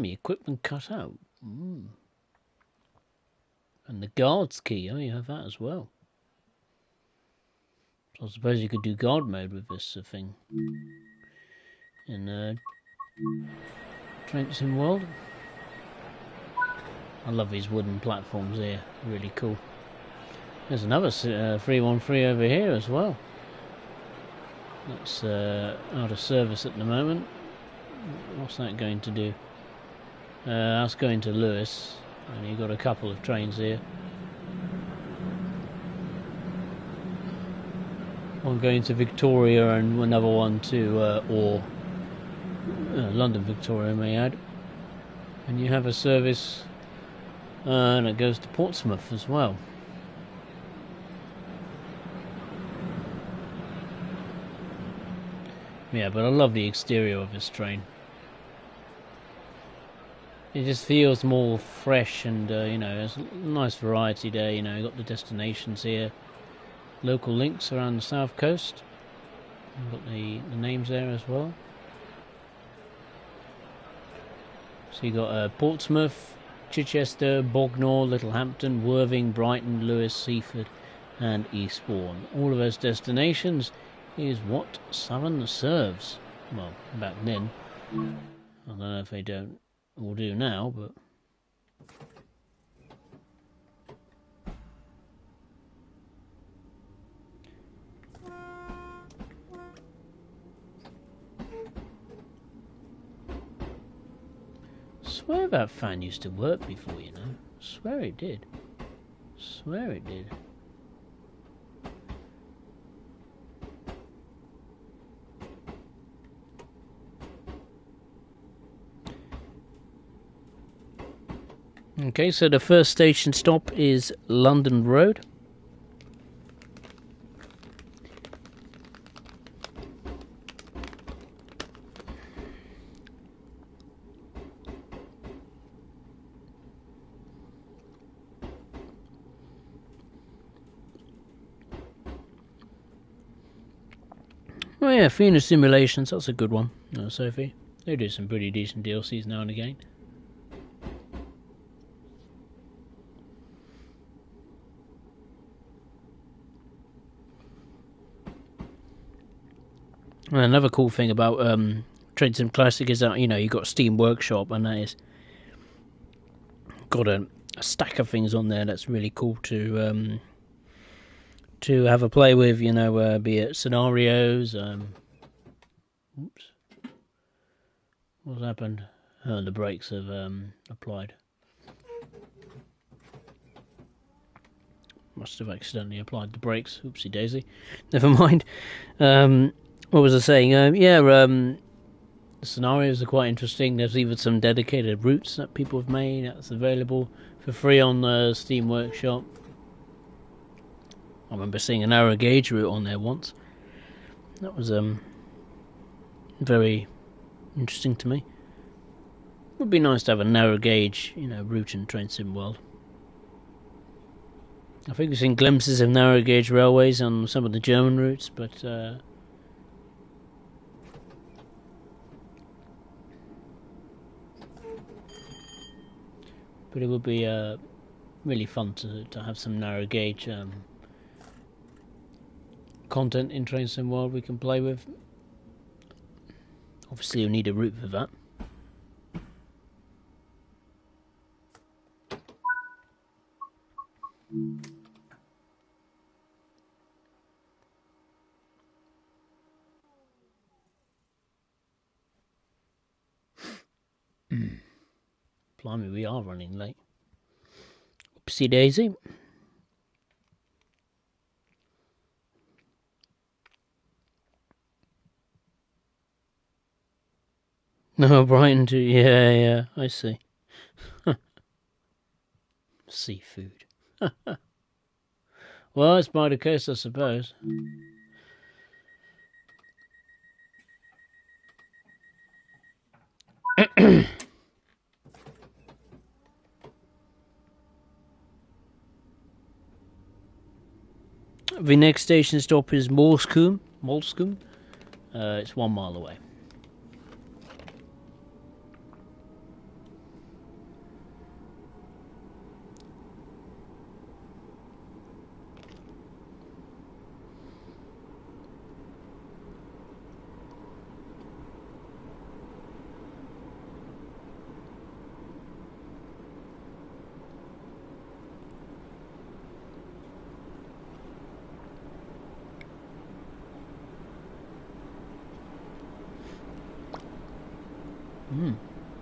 Equipment cut out. And the guard's key. Oh, you have that as well. So I suppose you could do guard mode with this thing. In Train Sim World. I love these wooden platforms here. Really cool. There's another 313 over here as well. That's out of service at the moment. What's that going to do? That's going to Lewis, and you've got a couple of trains here. One going to Victoria and another one to London Victoria, may I add. And you have a service and it goes to Portsmouth as well. Yeah, but I love the exterior of this train. It just feels more fresh and, you know, there's a nice variety there, you know, you've got the destinations here. Local links around the south coast. You've got the names there as well. So you've got Portsmouth, Chichester, Bognor, Littlehampton, Worthing, Brighton, Lewes, Seaford and Eastbourne. All of those destinations is what Southern serves. Well, back then. I don't know if they don't or do now, but... I swear that fan used to work before, you know. I swear it did. I swear it did. Okay, so the first station stop is London Road. Oh yeah, Fina Simulations, that's a good one. Sophie. They do some pretty decent DLCs now and again. And another cool thing about Train Sim Classic is that, you know, you've got Steam Workshop, and that is got a stack of things on there that's really cool to have a play with, you know, be it scenarios. Oops. What's happened? Oh, the brakes have applied. Must have accidentally applied the brakes. Oopsie daisy. Never mind. What was I saying? The scenarios are quite interesting. There's even some dedicated routes that people have made that's available for free on the Steam Workshop. I remember seeing a narrow gauge route on there once. That was very interesting to me. Would be nice to have a narrow gauge, you know, route in Train Sim World. I think we've seen glimpses of narrow gauge railways on some of the German routes, but it would be really fun to have some narrow gauge content in Train Sim World we can play with. Obviously, you'll need a route for that. Blimey, we are running late. Oopsie daisy. No, Brighton too. Yeah, I see. Seafood. Well, it's by the coast, I suppose. The next station stop is Molskum. It's 1 mile away.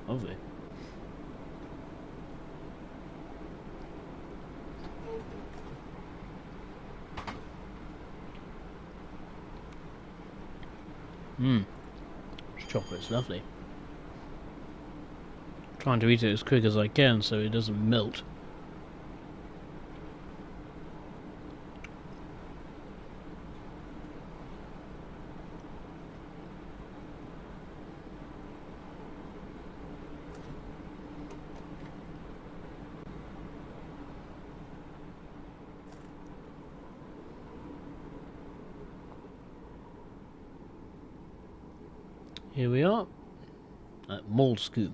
Lovely. This chocolate's lovely. Trying to eat it as quick as I can so it doesn't melt. Here we are at Molskum.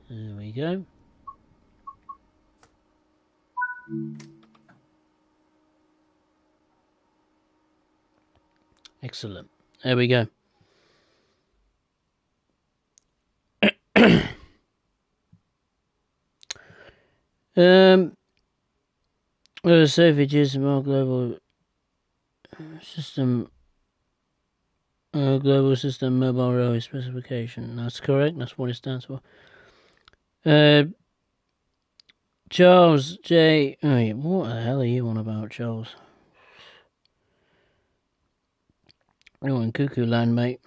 There we go. Excellent. There we go. Savages more global system mobile railway specification. That's correct. That's what it stands for. Charles J. Oh, yeah, what the hell are you on about, Charles? You're in cuckoo land, mate.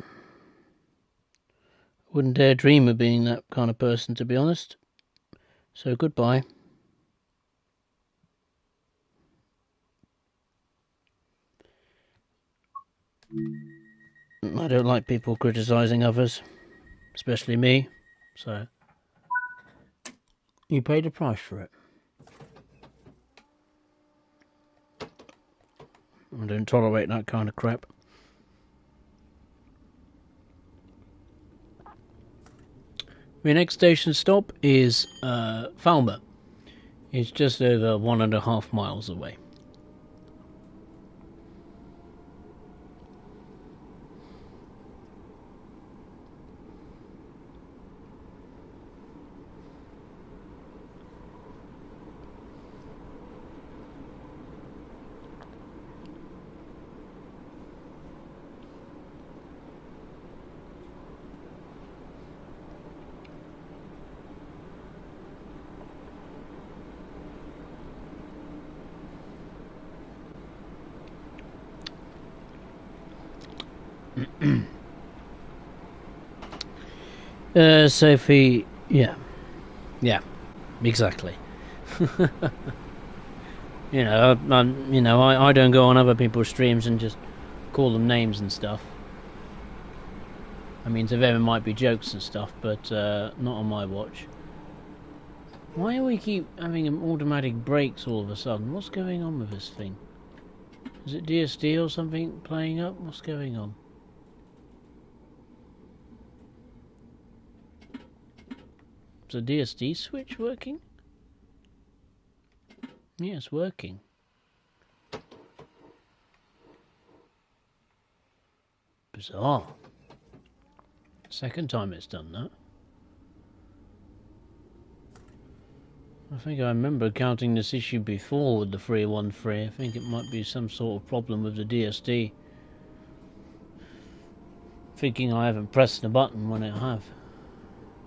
Wouldn't dare dream of being that kind of person, to be honest. So goodbye. I don't like people criticising others, especially me, so You paid a price for it. I don't tolerate that kind of crap. The next station stop is Falmer. It's just over 1.5 miles away. Sophie, yeah, exactly. I don't go on other people's streams and just call them names and stuff. I mean, so there might be jokes and stuff, but not on my watch. Why do we keep having automatic brakes all of a sudden? What's going on with this thing? Is it DSD or something playing up? What's going on? Is the DSD switch working? Yeah, it's working. Bizarre. Second time it's done that. I think I remember counting this issue before with the 313. I think it might be some sort of problem with the DSD. Thinking I haven't pressed the button when I have.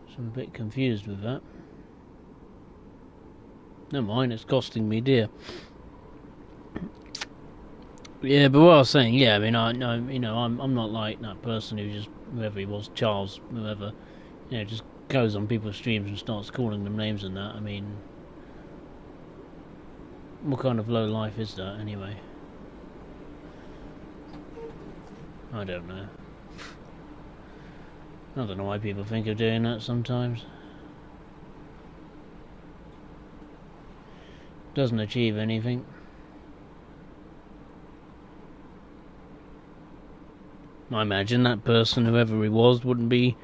So I'm a bit confused with that. Never mind, it's costing me dear. Yeah, but what I was saying, yeah, I mean, I'm not like that person who just, whoever he was, Charles, whoever, just goes on people's streams and starts calling them names and that. I mean, what kind of low life is that anyway? I don't know. I don't know why people think of doing that sometimes. Doesn't achieve anything. I imagine that person, whoever he was, wouldn't be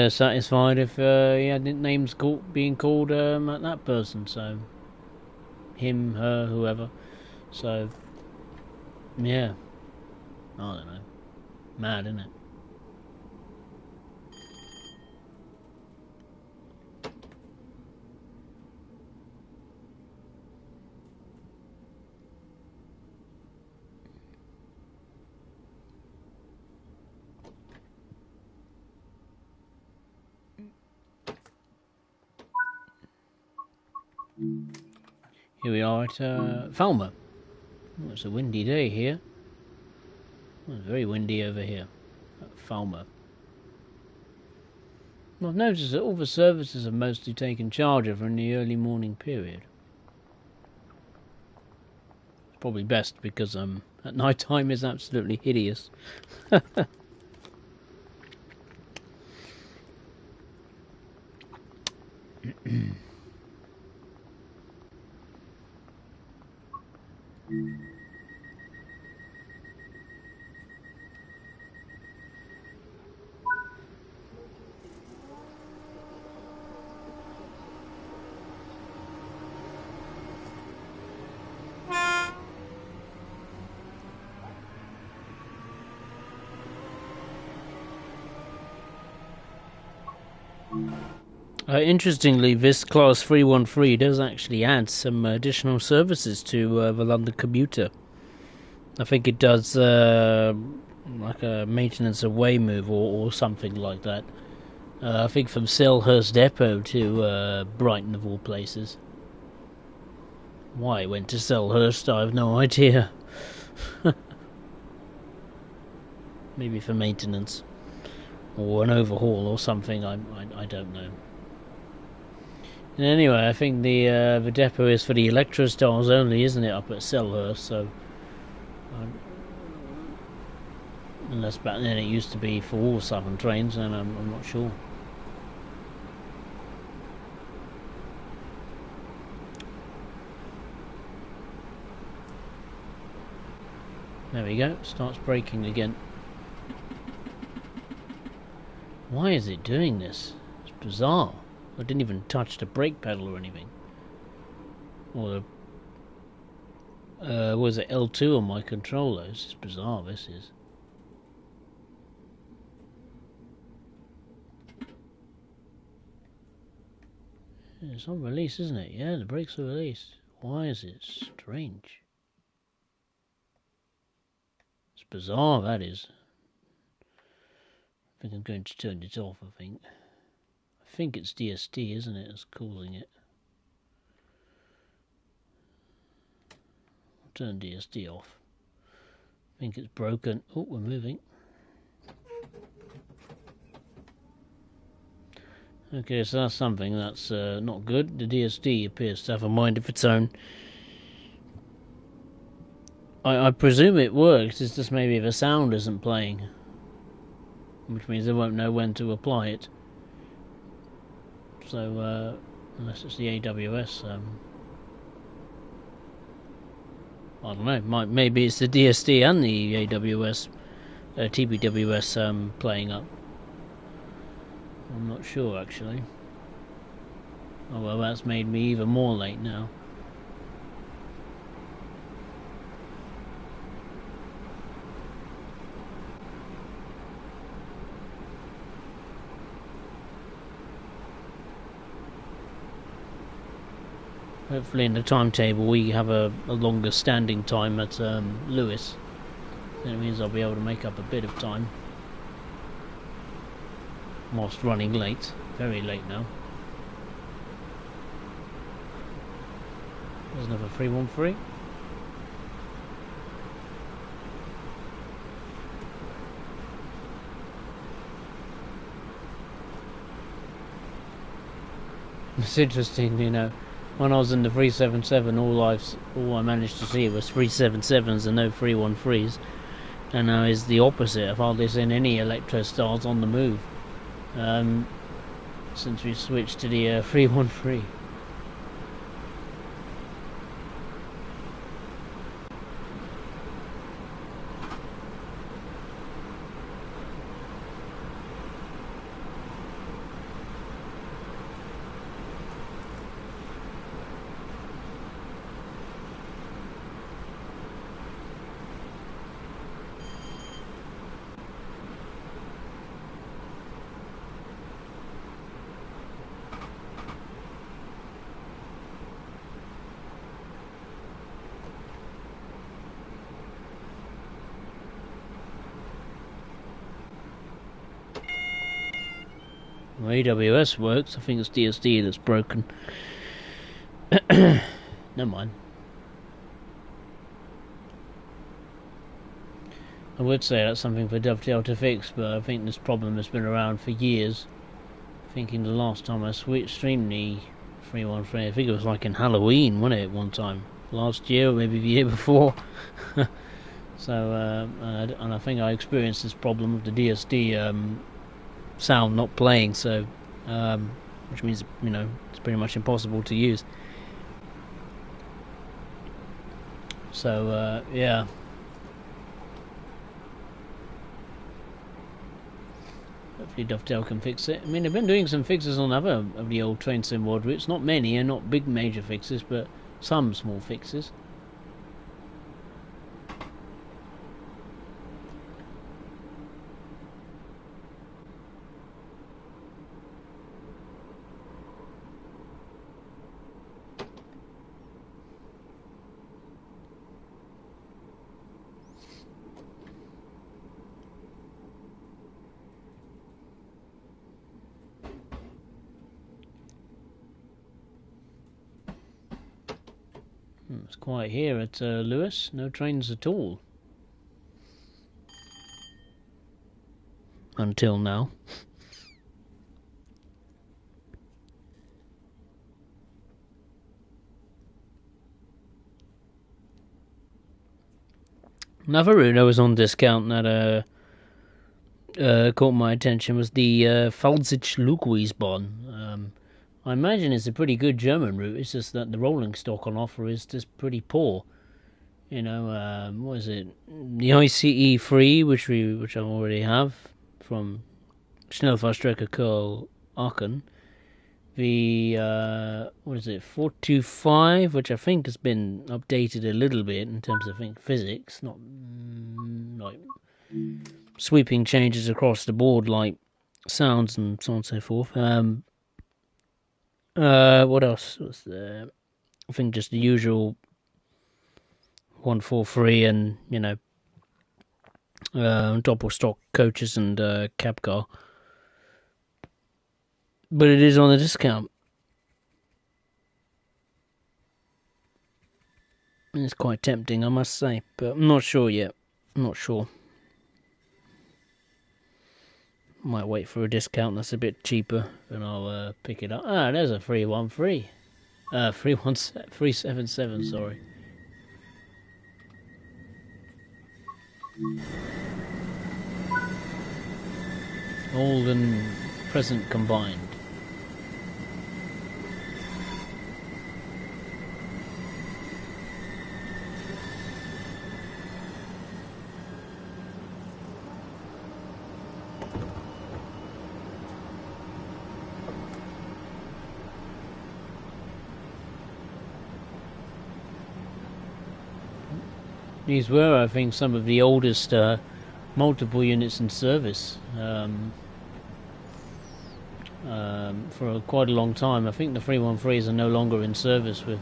satisfied if he had names being called at that person. So, him, her, whoever. So, yeah, I don't know. Mad, isn't it? Here we are at Falmer. Oh, it's a windy day here. Oh, it's very windy over here at Falmer. Well, I've noticed that all the services are mostly taken charge of in the early morning period. It's probably best because at night time is absolutely hideous. Interestingly, this Class 313 does actually add some additional services to the London commuter. I think it does like a maintenance away move or something like that. I think from Selhurst Depot to Brighton, of all places. Why it went to Selhurst, I have no idea. Maybe for maintenance or an overhaul or something. I don't know. And anyway, I think the depot is for the Electrostars only, isn't it, up at Selhurst? So, unless back then it used to be for all Southern trains, and I'm not sure. we go. Starts braking again. Why is it doing this? It's bizarre. I didn't even touch the brake pedal or anything. Or the was it L2 on my controller? This is bizarre. This is. It's on release, isn't it? Yeah, the brakes are released. Why is it strange? It's bizarre, that is. I think I'm going to turn it off, I think it's DSD, isn't it, that's causing it. I'll turn DSD off. I think it's broken. Oh, we're moving. Okay, so that's something that's not good. The DSD appears to have a mind of its own. I presume it works, it's just maybe the sound isn't playing. Which means they won't know when to apply it. So, unless it's the AWS, I don't know, maybe it's the DSD and the AWS, TBWS playing up. I'm not sure, actually. Oh well, that's made me even more late now. Hopefully in the timetable we have a longer standing time at Lewis. That means I'll be able to make up a bit of time. Whilst running late. Very late now. There's another 313. It's interesting, you know. When I was in the 377, all I managed to see was 377s and no 313s, and now is the opposite. I've hardly seen any Electro Stars on the move since we switched to the 313. AWS works. I think it's DSD that's broken. Never mind. I would say that's something for Dovetail to fix, but I think this problem has been around for years. Thinking the last time I streamed the 313, I think it was like in Halloween, wasn't it, one time? Last year, or maybe the year before. So, and I think I experienced this problem with the DSD sound not playing, so which means, you know, it's pretty much impossible to use. So yeah, hopefully Dovetail can fix it. I mean, they've been doing some fixes on other of the old train sim mod routes, not many and not big major fixes, but some small fixes. It's quiet here at Lewis. No trains at all. Until now. Another route that was on discount that caught my attention was the Eastbourne. I imagine it's a pretty good German route. It's just that the rolling stock on offer is just pretty poor. You know, what is it? The ICE 3, which I already have from Snelfaststräcka Curl Aachen. The what is it? 425, which I think has been updated a little bit in terms of physics, not like sweeping changes across the board like sounds and so on and so forth. What else was there? I think just the usual 143 and, you know, double stock coaches and cab car. But it is on a discount. It's quite tempting, I must say, but I'm not sure yet. I'm not sure. Might wait for a discount that's a bit cheaper, and I'll pick it up. Ah, there's a 313. 377, sorry. Old and present combined. These were, I think, some of the oldest multiple units in service for quite a long time. I think the 313s are no longer in service with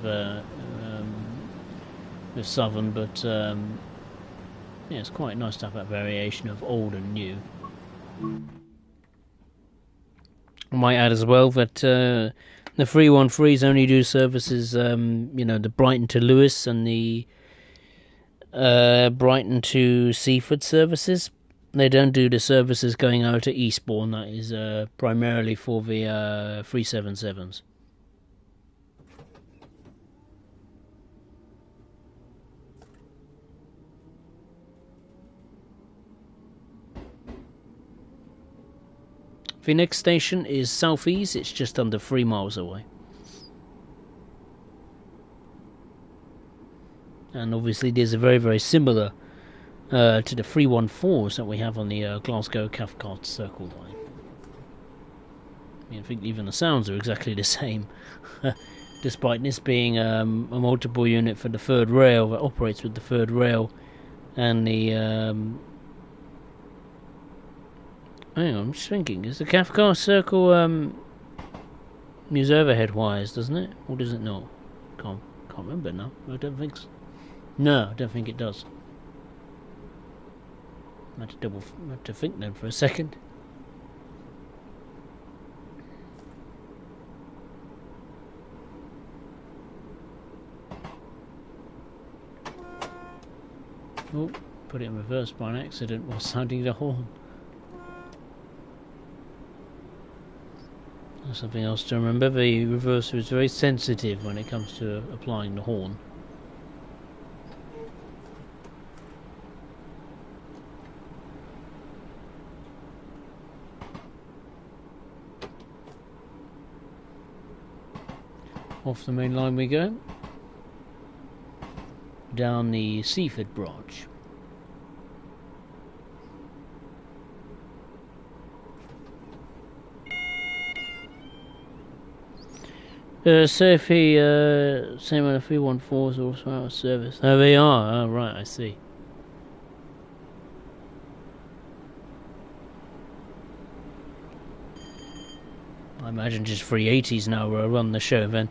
Southern, but yeah, it's quite nice to have that variation of old and new. I might add as well that the 313s only do services, you know, the Brighton to Lewis and the Brighton to Seaford services. They don't do the services going out to Eastbourne. That is primarily for the 377s. The next station is South East. It's just under 3 miles away. And obviously these are very, very similar to the 314s that we have on the Glasgow Cathcart Circle line. I think even the sounds are exactly the same, despite this being a multiple unit for the third rail that operates with the third rail and the... hang on, I'm just thinking, is the Cathcart Circle use overhead wires, doesn't it? Or does it not? Can't remember now. I don't think so. No, I don't think it does. I had to think then for a second. Oh, put it in reverse by an accident while sounding the horn. That's something else to remember. The reverser is very sensitive when it comes to applying the horn. Off the main line we go, down the Seaford branch. So if he, same on the 314s also out of service. Oh, they are. Oh, right, I see. I imagine just 380s now run the show then,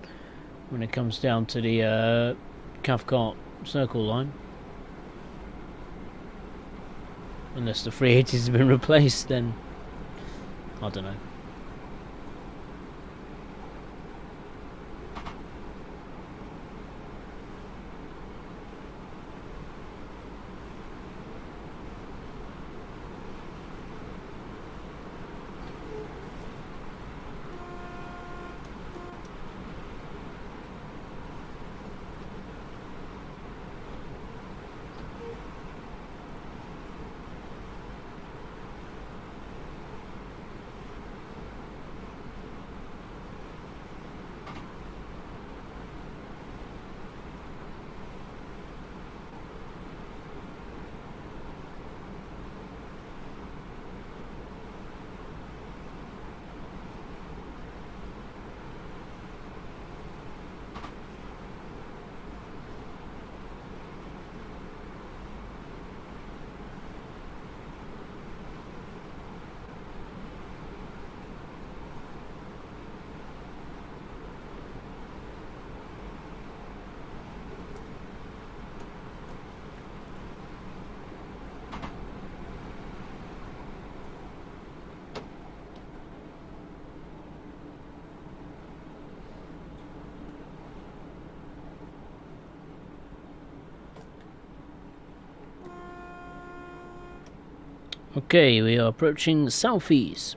when it comes down to the Cathcart Circle line. Unless the 380s have been replaced, then I don't know. Okay, we are approaching southeast.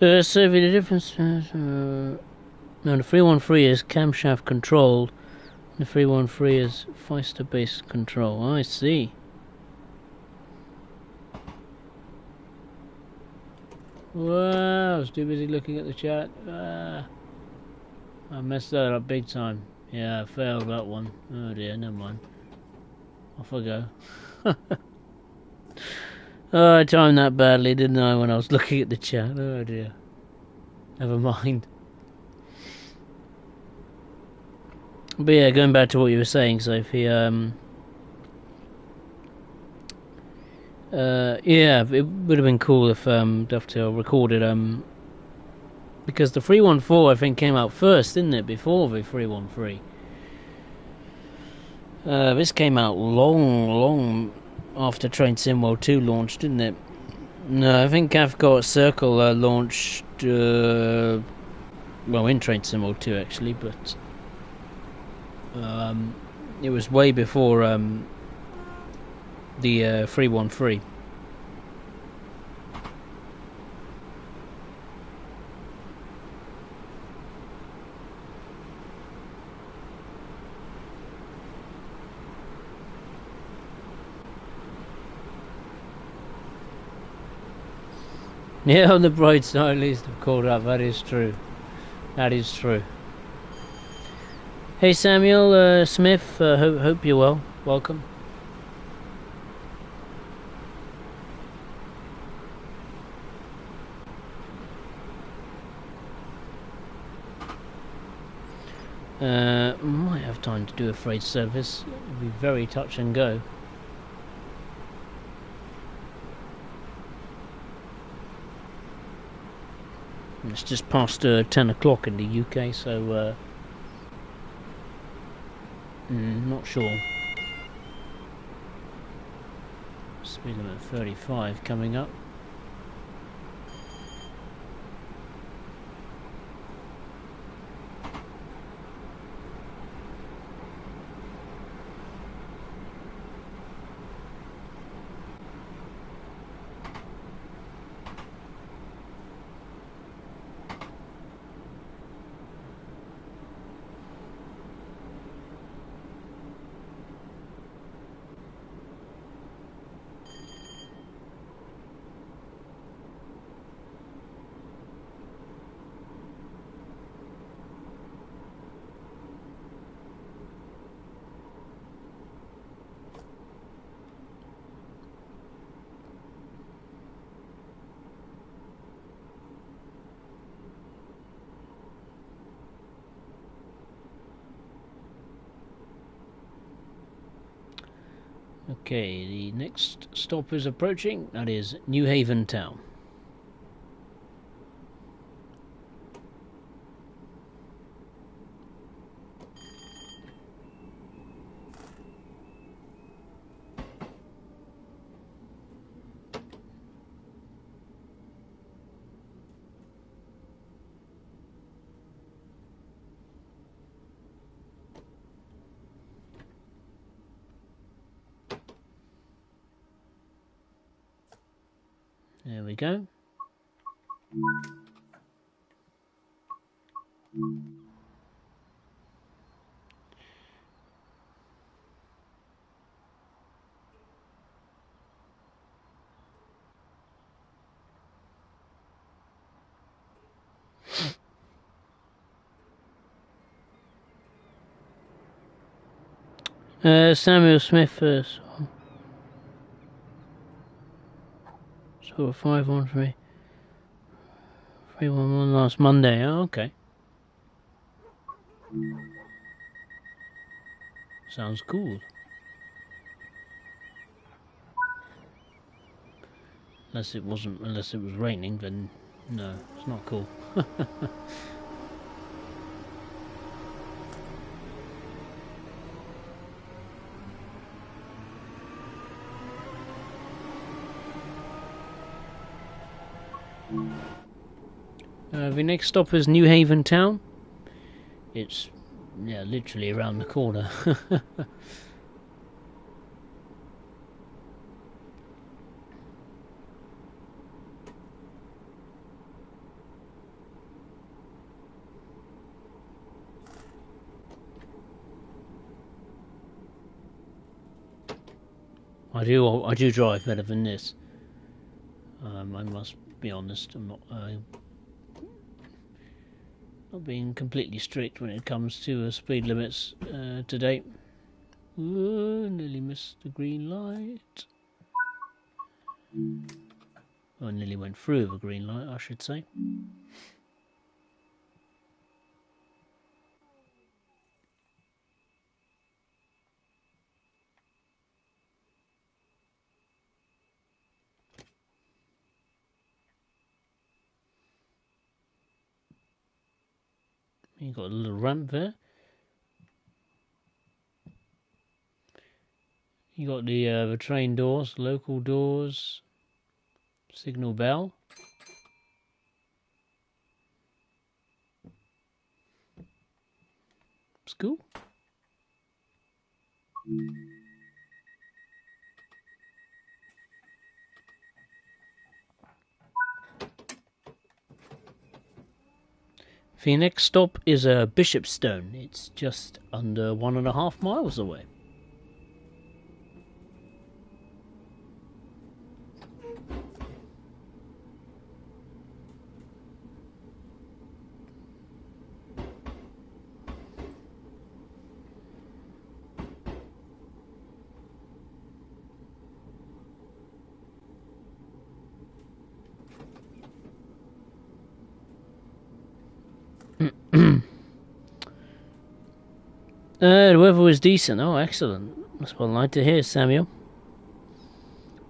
So the difference. No, the 313 is camshaft controlled. The 313 is Feister-based control. I see. Wow, I was too busy looking at the chat. I messed that up big time. Yeah, I failed that one. Oh dear, never mind. Off I go. Oh, I timed that badly, didn't I, when I was looking at the chat? Oh dear. Never mind. But yeah, going back to what you were saying, Sophie, yeah, it would have been cool if Dovetail recorded because the 314 I think came out first, didn't it? Before the 313. This came out long after Train Sim World 2 launched, didn't it? No, I think Cathcart Circle launched well in Train Sim World 2 actually, but it was way before the 313. Yeah, on the bright side, at least I've called up. That is true. That is true. Hey Samuel Smith, hope you're well. Welcome. Might have time to do a freight service. It'll be very touch and go. It's just past 10 o'clock in the UK, so not sure. Speed limit 35 coming up. Okay, the next stop is approaching. That is New Haven Town. There we go. Samuel Smith first. So 513 311 last Monday. Oh, okay. Sounds cool. Unless it was raining, then no, it's not cool. The next stop is New Haven Town. It's literally around the corner. I do drive better than this. I must be honest. I'm not being completely strict when it comes to speed limits to date. Ooh, nearly missed the green light. Oh, I nearly went through the green light, I should say. You got a little ramp there. You got the train doors, local doors, signal bell. School. The next stop is Bishopstone. It's just under 1.5 miles away. The weather was decent. Oh, excellent. That's what I like to hear, Samuel.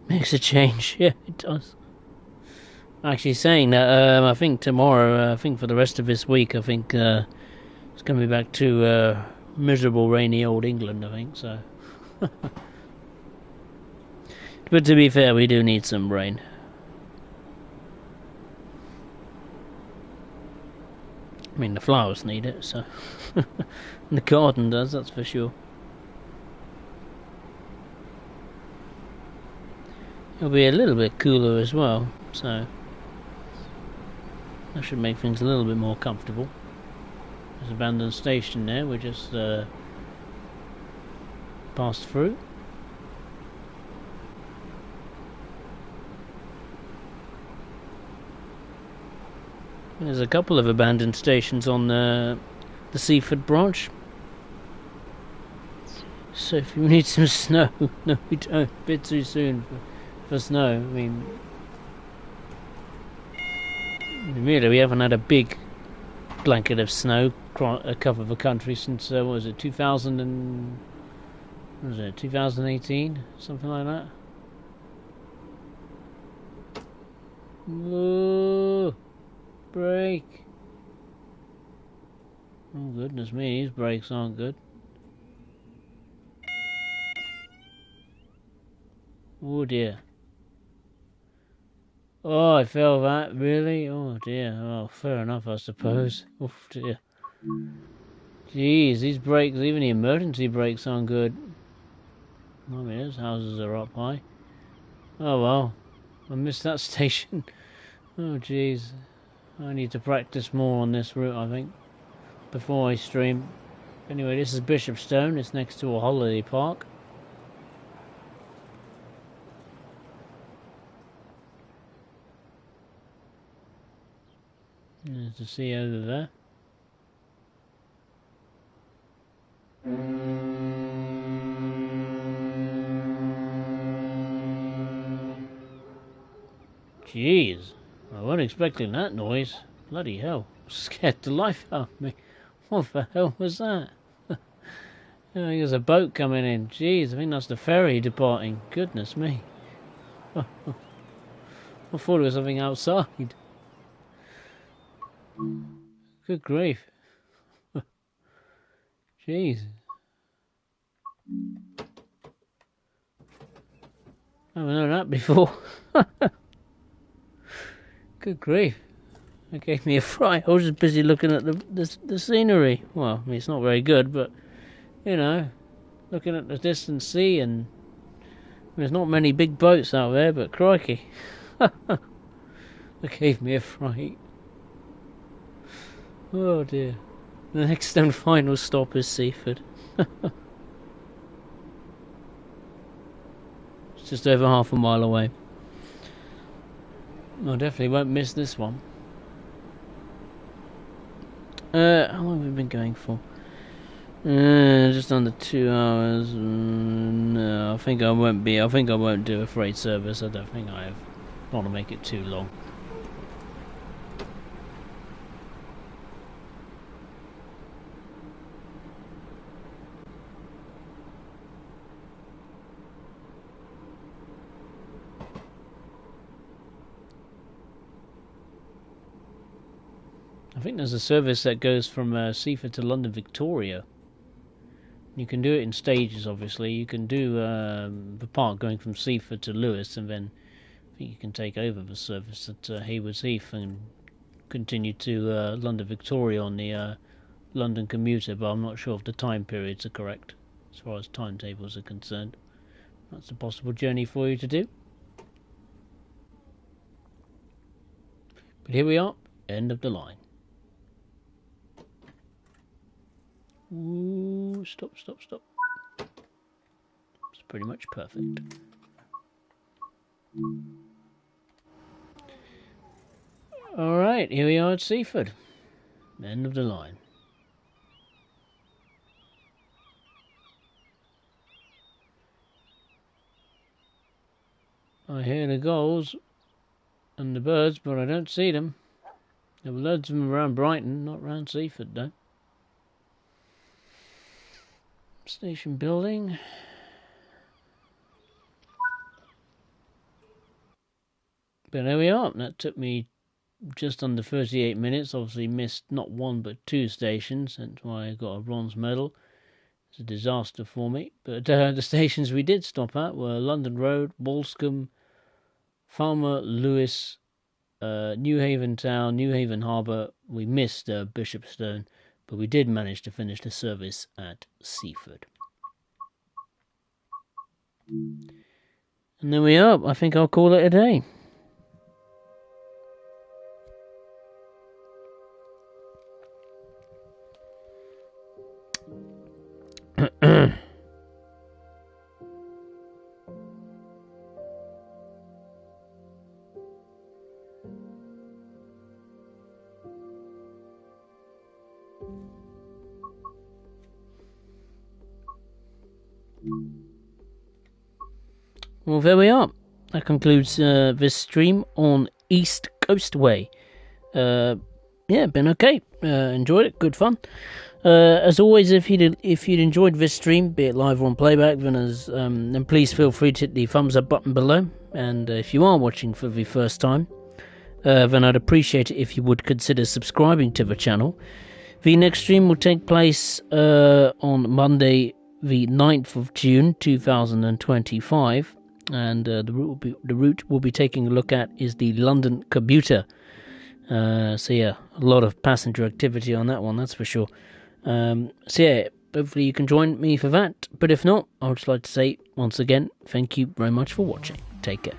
Makes a change. Yeah, it does. Actually, saying that, I think tomorrow, I think for the rest of this week, I think it's going to be back to miserable, rainy old England, I think, so. But to be fair, we do need some rain. I mean, the flowers need it, so. The garden does, that's for sure. It'll be a little bit cooler as well, so that should make things a little bit more comfortable. There's an abandoned station there, we just passed through. There's a couple of abandoned stations on the Seaford branch. So if you need some snow, no we don't, a bit too soon for snow. I mean, really we haven't had a big blanket of snow cover the country since, what was it, 2018? Something like that? Whoa! Brake! Oh goodness me, these brakes aren't good. Oh dear. Oh, I fell that, really? Oh dear. Oh, fair enough, I suppose. Oh dear. Jeez, these brakes, even the emergency brakes aren't good. I mean, those houses are up high. Oh well, I missed that station. Oh jeez. I need to practice more on this route, I think, before I stream. Anyway, this is Bishopstone. It's next to a holiday park. There's the sea over there. Jeez, I wasn't expecting that noise. Bloody hell, scared the life out of me. What the hell was that? I think there's a boat coming in. Jeez, I think that's the ferry departing. Goodness me. I thought it was something outside. Good grief. Jeez. I haven't known that before. Good grief. That gave me a fright. I was just busy looking at the scenery. Well, I mean, it's not very good, but, you know, looking at the distant sea, and there's not many big boats out there, but crikey. That gave me a fright. Oh dear. The next and final stop is Seaford. just over half a mile away. I definitely won't miss this one. How long have we been going for? Just under 2 hours. No, I think I won't be. I think I won't do a freight service. I don't think I want to make it too long. I think there's a service that goes from Seaford to London Victoria. You can do it in stages, obviously. You can do the part going from Seaford to Lewis, and then I think you can take over the service at Haywards Heath and continue to London Victoria on the London commuter, but I'm not sure if the time periods are correct as far as timetables are concerned. That's a possible journey for you to do. But here we are, end of the line. Ooh, stop. It's pretty much perfect. Alright, here we are at Seaford. End of the line. I hear the gulls and the birds, but I don't see them. There were loads of them around Brighton, not around Seaford though. Station building. But there we are. That took me just under 38 minutes. Obviously missed not one but two stations. That's why I got a bronze medal. It's a disaster for me. But the stations we did stop at were London Road, Walscombe, Farmer, Lewis, New Haven Town, New Haven Harbour. We missed Bishopstone, but we did manage to finish the service at Seaford. And there we are. I think I'll call it a day. Well, there we are. That concludes this stream on East Coastway. Yeah, been okay. Enjoyed it. Good fun. As always, if you'd enjoyed this stream, be it live or on playback, then please feel free to hit the thumbs up button below. And if you are watching for the first time, then I'd appreciate it if you would consider subscribing to the channel. The next stream will take place on Monday, the 9th of June 2025. And the route we'll be taking a look at is the London commuter. So yeah, a lot of passenger activity on that one, that's for sure. So yeah, hopefully you can join me for that. But if not, I would just like to say once again, thank you very much for watching. Take care.